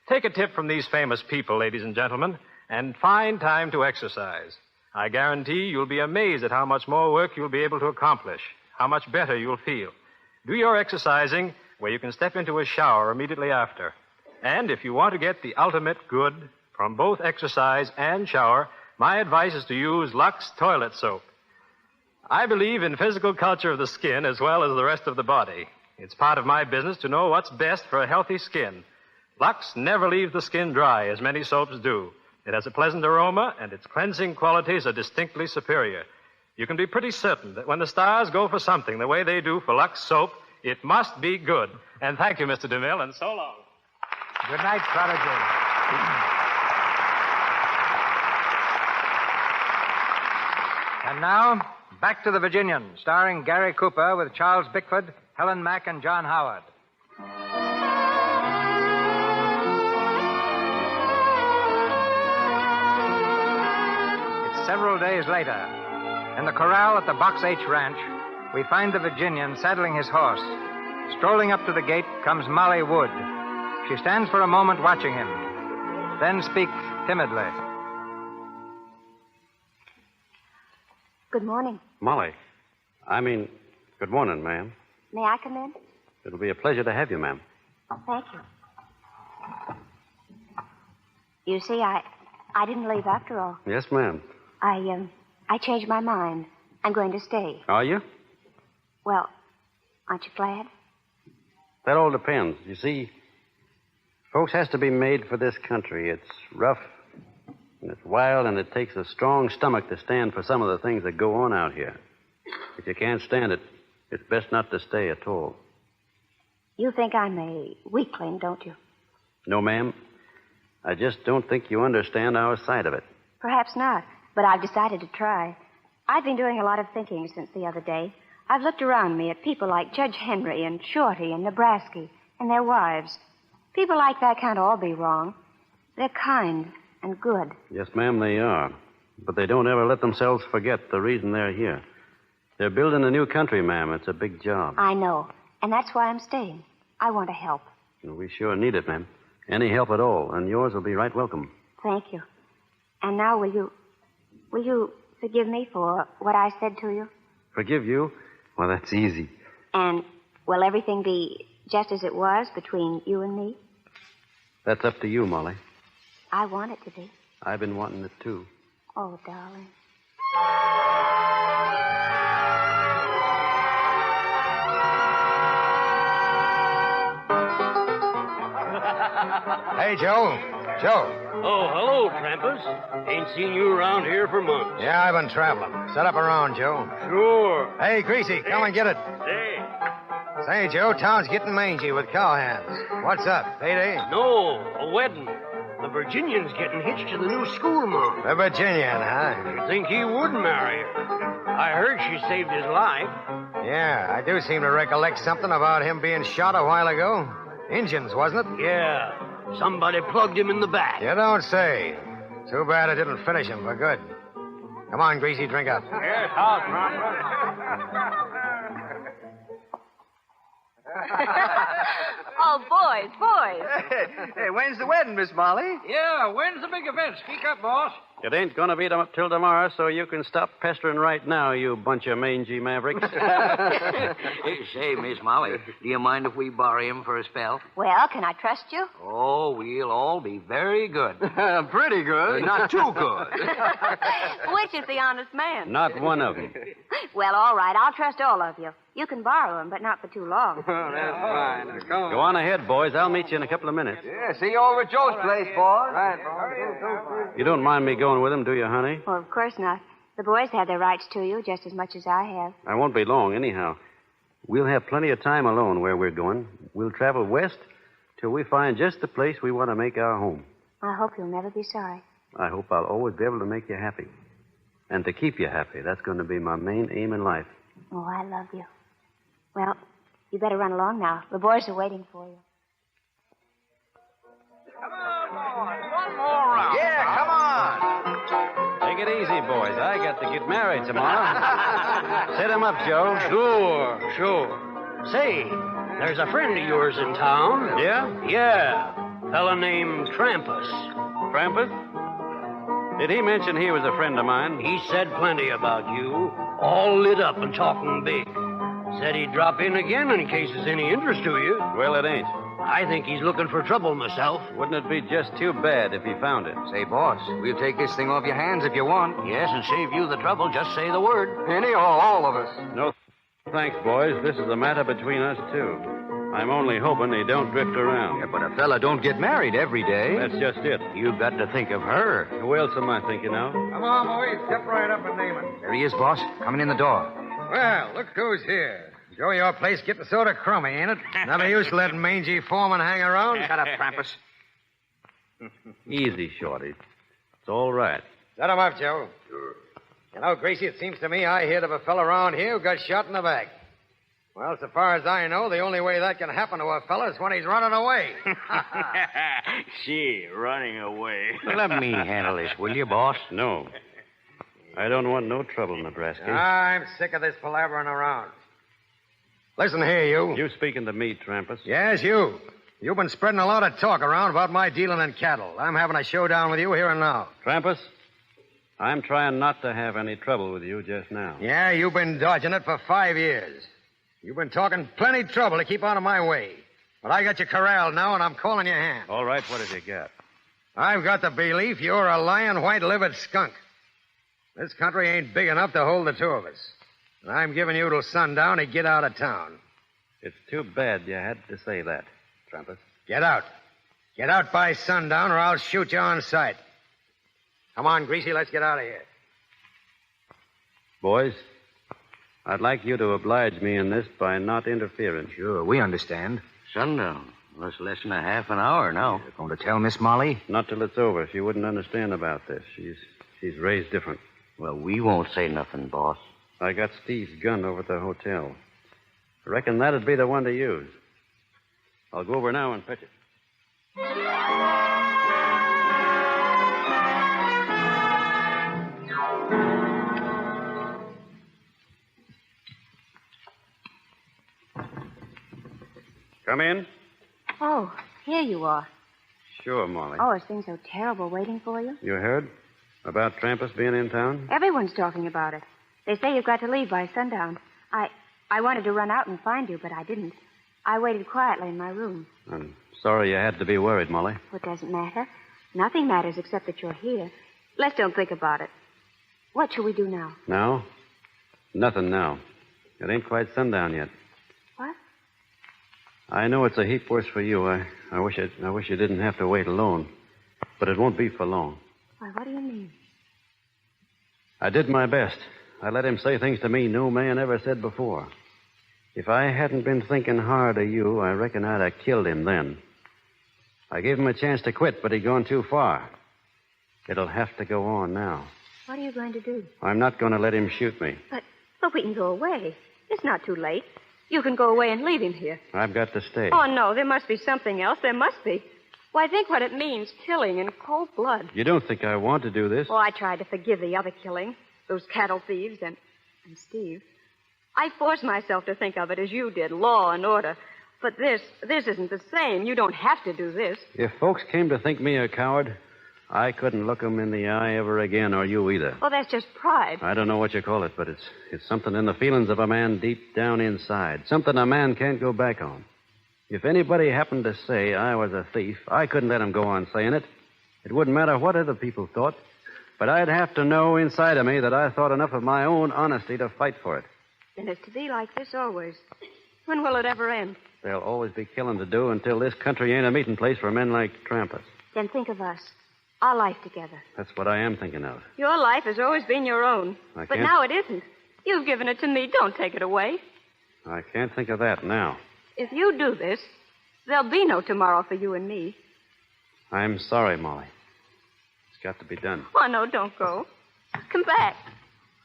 O: Take a tip from these famous people, ladies and gentlemen, and find time to exercise. I guarantee you'll be amazed at how much more work you'll be able to accomplish, how much better you'll feel. Do your exercising where you can step into a shower immediately after. And if you want to get the ultimate good from both exercise and shower, my advice is to use Lux toilet soap. I believe in physical culture of the skin as well as the rest of the body. It's part of my business to know what's best for a healthy skin. Lux never leaves the skin dry, as many soaps do. It has a pleasant aroma, and its cleansing qualities are distinctly superior. You can be pretty certain that when the stars go for something the way they do for Lux soap, it must be good. And thank you, Mr. DeMille, and so long.
B: Good night, Prodigy. And now, back to the Virginian, starring Gary Cooper with Charles Bickford, Helen Mack, and John Howard. It's several days later. In the corral at the Box H Ranch, we find the Virginian saddling his horse. Strolling up to the gate comes Molly Wood. She stands for a moment watching him, then speaks timidly.
E: Good morning.
D: Molly. Good morning, ma'am.
E: May I come in?
D: It'll be a pleasure to have you, ma'am.
E: Oh, thank you. You see, I didn't leave after all.
D: Yes, ma'am.
E: I changed my mind. I'm going to stay.
D: Are you?
E: Well, aren't you glad?
D: That all depends. You see, folks has to be made for this country. It's rough, and it's wild, and it takes a strong stomach to stand for some of the things that go on out here. If you can't stand it, it's best not to stay at all.
E: You think I'm a weakling, don't you?
D: No, ma'am. I just don't think you understand our side of it.
E: Perhaps not. but I've decided to try. I've been doing a lot of thinking since the other day. I've looked around me at people like Judge Henry and Shorty and Nebraska and their wives. People like that can't all be wrong. They're kind and good.
D: Yes, ma'am, they are. But they don't ever let themselves forget the reason they're here. They're building a new country, ma'am. It's a big job.
E: I know, and that's why I'm staying. I want to help.
D: We sure need it, ma'am. Any help at all, and yours will be right welcome.
E: Thank you. And now will you forgive me for what I said to you?
D: Forgive you? Well, that's easy.
E: And will everything be just as it was between you and me?
D: That's up to you, Molly.
E: I want it to be.
D: I've been wanting it, too.
E: Oh, darling.
I: Hey, Joe. Joe.
P: Oh, hello, Trampus. Ain't seen you around here for months.
I: Yeah, I've been traveling. Set up around, Joe.
P: Sure.
I: Hey, Greasy, come and get it.
P: Say.
I: Say, Joe, town's getting mangy with cowhands. What's up? Payday?
P: No, a wedding. The Virginian's getting hitched to the new schoolmarm.
I: The Virginian, huh?
P: You'd think he would marry her. I heard she saved his life.
I: Yeah, I do seem to recollect something about him being shot a while ago. Injuns, wasn't it?
P: Yeah. Somebody plugged him in the back.
I: You don't say. Too bad it didn't finish him for good. Come on, Greasy, drink up.
P: Yes, how's
J: Oh, boys.
B: Hey, when's the wedding, Miss Molly?
F: Yeah, when's the big event? Speak up, boss.
D: It ain't going to be till tomorrow, so you can stop pestering right now, you bunch of mangy mavericks.
F: Say, Miss Molly, do you mind if we borrow him for a spell?
E: Well, can I trust you?
F: Oh, we'll all be very good.
N: Pretty good.
F: Not too good.
J: Which is the honest man?
D: Not one of them.
E: Well, all right. I'll trust all of you. You can borrow him, but not for too long.
B: That's fine. Now, come on.
D: Go on ahead, boys. I'll meet you in a couple of minutes.
B: Yeah, see you over at Joe's place, boys. Right, boys.
D: You don't mind me going with him, do you, honey?
E: Well, of course not. The boys have their rights to you just as much as I have.
D: I won't be long, anyhow. We'll have plenty of time alone where we're going. We'll travel west till we find just the place we want to make our home.
E: I hope you'll never be sorry.
D: I hope I'll always be able to make you happy. And to keep you happy. That's going to be my main aim in life.
E: Oh, I love you. Well, you better run along now. The boys are waiting for you.
F: Come on, boys. One more round.
B: Yeah, come on.
D: Take it easy, boys. I got to get married tomorrow. Set him up, Joe.
P: Sure. Say, there's a friend of yours in town.
D: Yeah?
P: Yeah. Fella named Trampus.
D: Trampus? Did he mention he was a friend of mine?
P: He said plenty about you. All lit up and talking big. Said he'd drop in again in case there's any interest to you.
D: Well, it ain't.
P: I think he's looking for trouble myself.
D: Wouldn't it be just too bad if he found it?
N: Say, boss, we'll take this thing off your hands if you want.
F: Yes, and save you the trouble. Just say the word.
N: Any or all of us.
D: No, thanks, boys. This is a matter between us two. I'm only hoping he don't drift around.
N: Yeah, but a fella don't get married every day.
D: That's just it.
N: You've got to think of her.
D: Who else am I thinking of?
B: Come on, boys. Step right up and name it.
N: There he is, boss, coming in the door.
I: Well, look who's here. Joe, your place getting sort of crummy, ain't it? Never used to letting mangy foreman hang around.
N: Shut up, Krampus.
D: Easy, Shorty. It's all right.
I: Set him up, Joe. Sure. You know, Gracie, it seems to me I heard of a fella around here who got shot in the back. Well, so far as I know, the only way that can happen to a fella is when he's running away.
L: She running away.
N: Let me handle this, will you, boss?
D: No. I don't want no trouble, Nebraska.
I: I'm sick of this palavering around. Listen here, you.
D: You speaking to me, Trampus?
I: Yes, you. You've been spreading a lot of talk around about my dealing in cattle. I'm having a showdown with you here and now.
D: Trampus, I'm trying not to have any trouble with you just now.
I: Yeah, you've been dodging it for 5 years. You've been talking plenty trouble to keep out of my way. But I got you corralled now, and I'm calling your hand.
D: All right, what have you got?
I: I've got the belief you're a lying, white-livered skunk. This country ain't big enough to hold the two of us. And I'm giving you till sundown to get out of town.
D: It's too bad you had to say that, Trampus.
I: Get out. Get out by sundown, or I'll shoot you on sight. Come on, Greasy, let's get out of here.
D: Boys, I'd like you to oblige me in this by not interfering.
N: Sure, we understand.
F: Sundown. Well, it's less than a half an hour now.
N: You're going to tell Miss Molly?
D: Not till it's over. She wouldn't understand about this. She's raised different.
N: Well, we won't say nothing, boss.
D: I got Steve's gun over at the hotel. I reckon that'd be the one to use. I'll go over now and fetch it. Come in.
E: Oh, here you are.
D: Sure, Molly.
E: Oh, is things so terrible waiting for you?
D: You heard about Trampas being in town?
E: Everyone's talking about it. They say you've got to leave by sundown. I wanted to run out and find you, but I didn't. I waited quietly in my room.
D: I'm sorry you had to be worried, Molly.
E: What doesn't matter? Nothing matters except that you're here. Let's don't think about it. What shall we do now?
D: Now? Nothing now. It ain't quite sundown yet.
E: What?
D: I know it's a heap worse for you. I wish you didn't have to wait alone. But it won't be for long.
E: Why, what do you mean?
D: I did my best. I let him say things to me no man ever said before. If I hadn't been thinking hard of you, I reckon I'd have killed him then. I gave him a chance to quit, but he'd gone too far. It'll have to go on now.
E: What are you going to do?
D: I'm not going to let him shoot me.
E: But we can go away. It's not too late. You can go away and leave him here.
D: I've got to stay.
J: Oh, no, there must be something else. There must be. Why, think what it means, killing in cold blood.
D: You don't think I want to do this?
J: Oh, I tried to forgive the other killing, those cattle thieves and Steve. I forced myself to think of it as you did, law and order. But this isn't the same. You don't have to do this.
D: If folks came to think me a coward, I couldn't look 'em in the eye ever again, or you either.
J: Oh, that's just pride.
D: I don't know what you call it, but it's something in the feelings of a man deep down inside. Something a man can't go back on. If anybody happened to say I was a thief, I couldn't let 'em go on saying it. It wouldn't matter what other people thought. But I'd have to know inside of me that I thought enough of my own honesty to fight for it.
J: And it's to be like this always. When will it ever end?
D: There'll always be killing to do until this country ain't a meeting place for men like Trampas.
E: Then think of us. Our life together.
D: That's what I am thinking of.
J: Your life has always been your own.
D: But
J: now it isn't. You've given it to me. Don't take it away.
D: I can't think of that now.
J: If you do this, there'll be no tomorrow for you and me.
D: I'm sorry, Molly. It's got to be done.
J: Oh, no, don't go. Come back.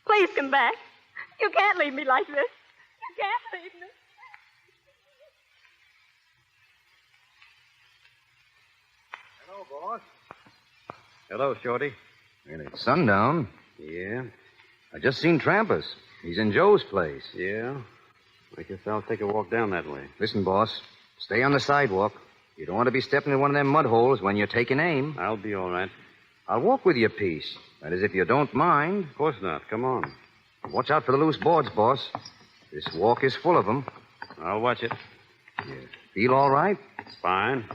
J: Please come back. You can't leave me like this. You can't leave me.
C: Hello, boss.
D: Hello, Shorty.
N: And it's sundown.
D: Yeah?
N: I just seen Trampas. He's in Joe's place.
D: Yeah? I guess I'll take a walk down that way.
N: Listen, boss. Stay on the sidewalk. You don't want to be stepping in one of them mud holes when you're taking aim.
D: I'll be all right.
N: I'll walk with you a piece. That is, if you don't mind.
D: Of course not. Come on.
N: Watch out for the loose boards, boss. This walk is full of them.
D: I'll watch it.
N: You feel all right?
D: Fine.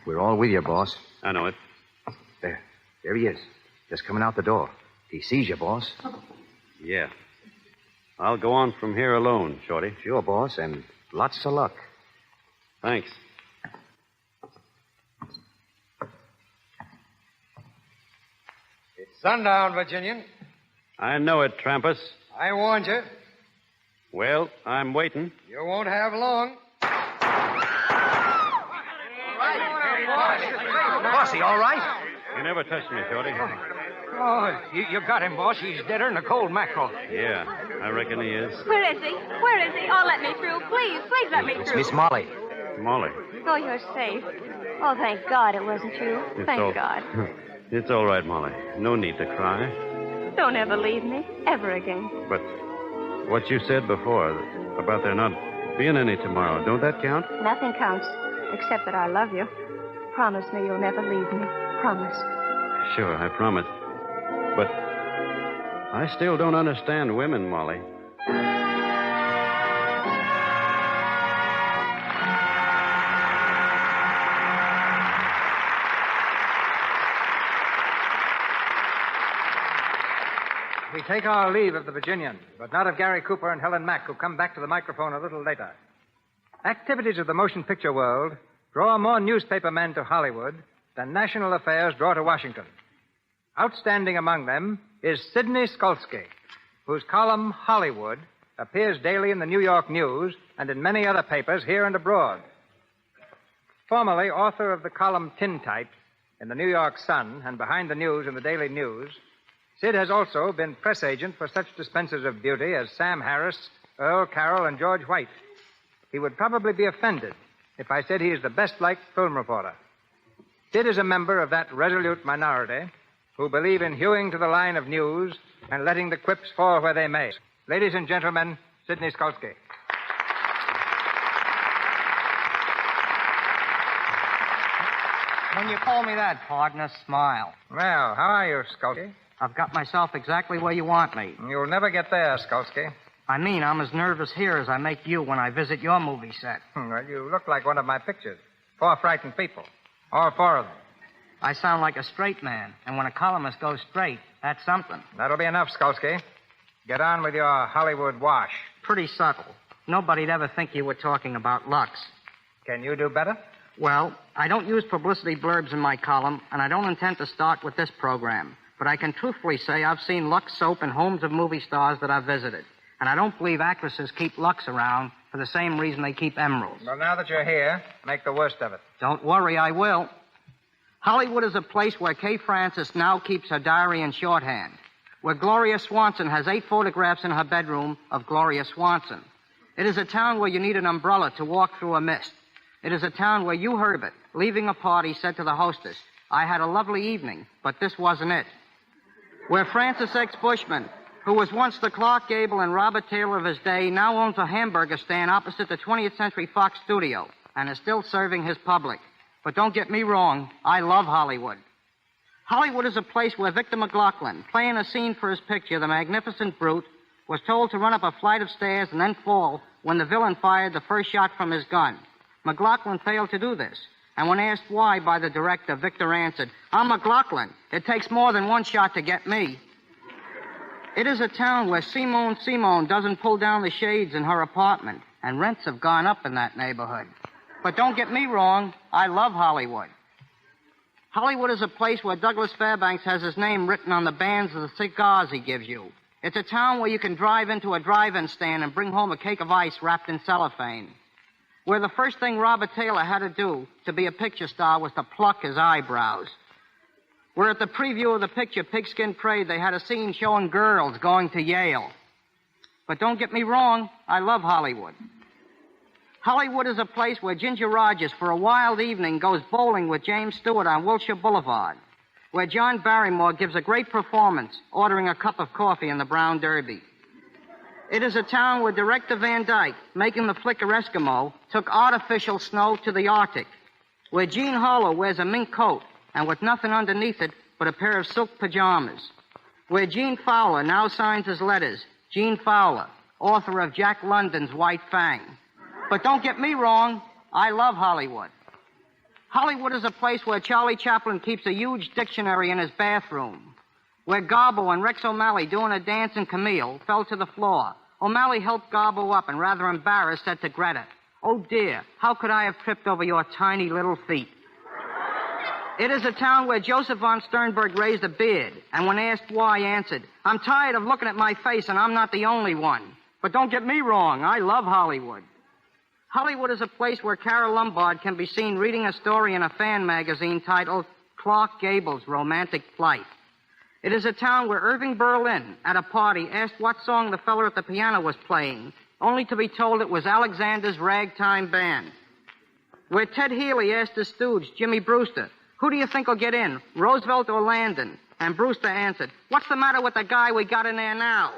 N: We're all with you, boss.
D: I know it.
N: There he is. Just coming out the door. He sees you, boss.
D: Yeah. I'll go on from here alone, Shorty.
N: Sure, boss, and lots of luck.
D: Thanks.
I: It's sundown, Virginian.
D: I know it, Trampas.
I: I warned you.
D: Well, I'm waiting.
I: You won't have long.
N: Bossy, all right?
D: You never touched me, Shorty.
B: Oh, you got him, boss. He's deader than a cold mackerel.
D: Yeah, I reckon he is.
J: Where is he? Where is he? Oh, let me through. Please let me
N: It's
J: through.
N: Miss Molly.
D: Molly.
J: Oh, you're safe. Oh, thank God it wasn't you. Thank God.
D: It's all right, Molly. No need to cry.
J: Don't ever leave me. Ever again.
D: But what you said before about there not being any tomorrow, don't that count?
E: Nothing counts except that I love you. Promise me you'll never leave me. Promise.
D: Sure, I promise. But I still don't understand women, Molly.
B: We take our leave of the Virginian, but not of Gary Cooper and Helen Mack, who come back to the microphone a little later. Activities of the motion picture world draw more newspaper men to Hollywood than national affairs draw to Washington. Outstanding among them is Sidney Skolsky, whose column Hollywood appears daily in the New York News and in many other papers here and abroad. Formerly author of the column Tintype in the New York Sun and Behind the News in the Daily News, Sid has also been press agent for such dispensers of beauty as Sam Harris, Earl Carroll, and George White. He would probably be offended if I said he is the best-liked film reporter. Sid is a member of that resolute minority who believe in hewing to the line of news and letting the quips fall where they may. Ladies and gentlemen, Sidney Skolsky.
Q: When you call me that, partner, smile.
B: Well, how are you, Skolsky?
Q: I've got myself exactly where you want me.
B: You'll never get there, Skolsky.
Q: I mean, I'm as nervous here as I make you when I visit your movie set.
B: Well, you look like one of my pictures. 4 frightened people. All 4 of them.
Q: I sound like a straight man, and when a columnist goes straight, that's something.
B: That'll be enough, Skolsky. Get on with your Hollywood wash.
Q: Pretty subtle. Nobody'd ever think you were talking about Lux.
B: Can you do better?
Q: Well, I don't use publicity blurbs in my column, and I don't intend to start with this program. But I can truthfully say I've seen Lux soap in homes of movie stars that I've visited. And I don't believe actresses keep Lux around for the same reason they keep emeralds.
B: Well, now that you're here, make the worst of it.
Q: Don't worry, I will. Hollywood is a place where Kay Francis now keeps her diary in shorthand, where Gloria Swanson has 8 photographs in her bedroom of Gloria Swanson. It is a town where you need an umbrella to walk through a mist. It is a town where Hugh Herbert, leaving a party, said to the hostess, "I had a lovely evening, but this wasn't it." Where Francis X. Bushman, who was once the Clark Gable and Robert Taylor of his day, now owns a hamburger stand opposite the 20th Century Fox studio and is still serving his public. But don't get me wrong, I love Hollywood. Hollywood is a place where Victor McLaughlin, playing a scene for his picture, The Magnificent Brute, was told to run up a flight of stairs and then fall when the villain fired the first shot from his gun. McLaughlin failed to do this. And when asked why by the director, Victor answered, "I'm McLaughlin. It takes more than one shot to get me." It is a town where Simone doesn't pull down the shades in her apartment, and rents have gone up in that neighborhood. But don't get me wrong, I love Hollywood. Hollywood is a place where Douglas Fairbanks has his name written on the bands of the cigars he gives you. It's a town where you can drive into a drive-in stand and bring home a cake of ice wrapped in cellophane. Where the first thing Robert Taylor had to do to be a picture star was to pluck his eyebrows. Where at the preview of the picture Pigskin Parade, they had a scene showing girls going to Yale. But don't get me wrong, I love Hollywood. Hollywood is a place where Ginger Rogers, for a wild evening, goes bowling with James Stewart on Wilshire Boulevard. Where John Barrymore gives a great performance, ordering a cup of coffee in the Brown Derby. It is a town where Director Van Dyke, making the flicker Eskimo, took artificial snow to the Arctic. Where Gene Harlow wears a mink coat and with nothing underneath it but a pair of silk pajamas. Where Gene Fowler now signs his letters, Gene Fowler, author of Jack London's White Fang. But don't get me wrong, I love Hollywood. Hollywood is a place where Charlie Chaplin keeps a huge dictionary in his bathroom. Where Garbo and Rex O'Malley, doing a dance in Camille, fell to the floor. O'Malley helped Garbo up and, rather embarrassed, said to Greta, "Oh, dear, how could I have tripped over your tiny little feet?" It is a town where Joseph von Sternberg raised a beard, and when asked why, answered, "I'm tired of looking at my face, and I'm not the only one." But don't get me wrong, I love Hollywood. Hollywood is a place where Carol Lombard can be seen reading a story in a fan magazine titled Clark Gable's Romantic Flight. It is a town where Irving Berlin, at a party, asked what song the feller at the piano was playing, only to be told it was Alexander's Ragtime Band. Where Ted Healy asked his stooge, Jimmy Brewster, "Who do you think will get in, Roosevelt or Landon?" And Brewster answered, "What's the matter with the guy we got in there now?"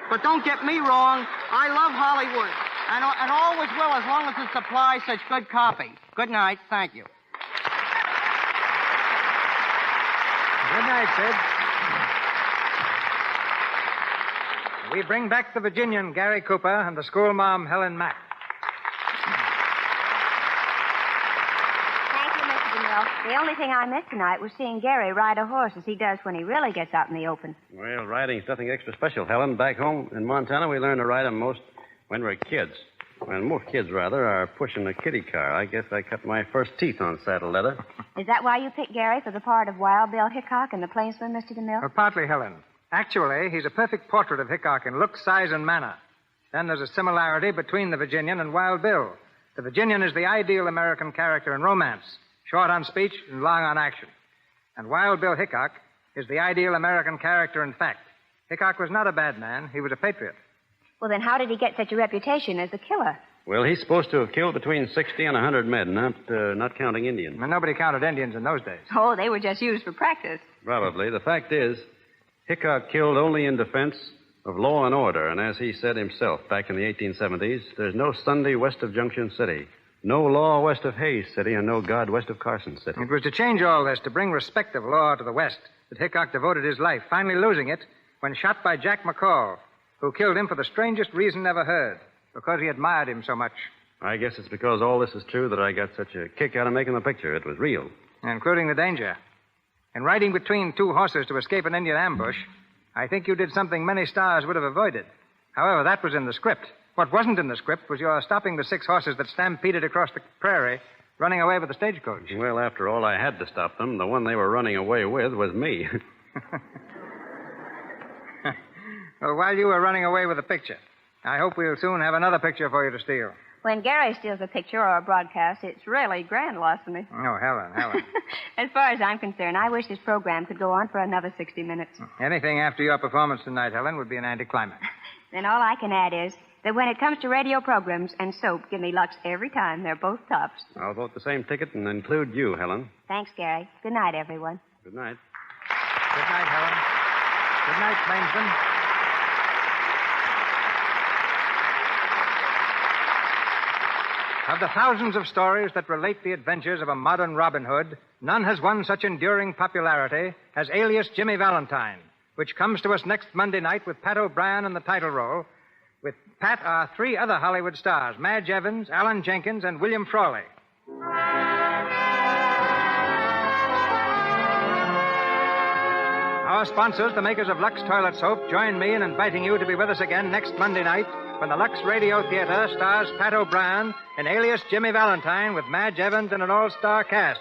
Q: But don't get me wrong, I love Hollywood, and always will as long as it supplies such good copy. Good night. Thank you.
B: Good night, Sid. We bring back the Virginian, Gary Cooper, and the schoolma'am, Helen Mack.
E: Thank you, Mr. DeMille. The only thing I missed tonight was seeing Gary ride a horse as he does when he really gets out in the open.
D: Well, riding's nothing extra special, Helen. Back home in Montana, we learned to ride 'em most when we're kids. Well, most kids, rather, are pushing a kiddie car. I guess I cut my first teeth on saddle leather.
E: Is that why you picked Gary for the part of Wild Bill Hickok in The Plainsman, Mr. DeMille?
B: Partly, Helen. Actually, he's a perfect portrait of Hickok in look, size, and manner. Then there's a similarity between the Virginian and Wild Bill. The Virginian is the ideal American character in romance, short on speech and long on action. And Wild Bill Hickok is the ideal American character and fact. Hickok was not a bad man. He was a patriot.
E: Well, then how did he get such a reputation as a killer?
D: Well, he's supposed to have killed between 60 and 100 men, not counting Indians.
B: And nobody counted Indians in those days.
E: Oh, they were just used for practice.
D: Probably. The fact is, Hickok killed only in defense of law and order, and as he said himself back in the 1870s, there's no Sunday west of Junction City, no law west of Hayes City, and no God west of Carson City.
B: It was to change all this, to bring respect of law to the West, that Hickok devoted his life, finally losing it when shot by Jack McCall, who killed him for the strangest reason ever heard, because he admired him so much.
D: I guess it's because all this is true that I got such a kick out of making the picture. It was real.
B: Including the danger. In riding between two horses to escape an Indian ambush, I think you did something many stars would have avoided. However, that was in the script. What wasn't in the script was your stopping the 6 horses that stampeded across the prairie, running away with the stagecoach.
D: Well, after all, I had to stop them. The one they were running away with was me.
B: Well, while you were running away with the picture, I hope we'll soon have another picture for you to steal.
E: When Gary steals a picture or a broadcast, it's really grand larceny.
B: Oh, Helen.
E: As far as I'm concerned, I wish this program could go on for another 60 minutes.
B: Anything after your performance tonight, Helen, would be an anticlimax.
E: Then all I can add is that when it comes to radio programs and soap, give me Lux every time. They're both tops.
D: I'll vote the same ticket and include you, Helen.
E: Thanks, Gary. Good night, everyone.
D: Good night.
B: Good night, Helen. Good night, plainsman. Of the thousands of stories that relate the adventures of a modern Robin Hood, none has won such enduring popularity as Alias Jimmy Valentine, which comes to us next Monday night with Pat O'Brien in the title role. With Pat are 3 other Hollywood stars, Madge Evans, Alan Jenkins, and William Frawley. Our sponsors, the makers of Lux Toilet Soap, join me in inviting you to be with us again next Monday night when the Lux Radio Theater stars Pat O'Brien in Alias Jimmy Valentine with Madge Evans and an all-star cast.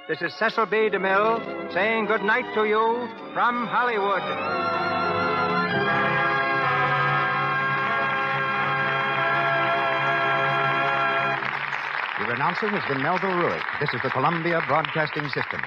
B: This is Cecil B. DeMille saying good night to you from Hollywood.
A: Your announcer has been Melville Ruick. This is the Columbia Broadcasting System.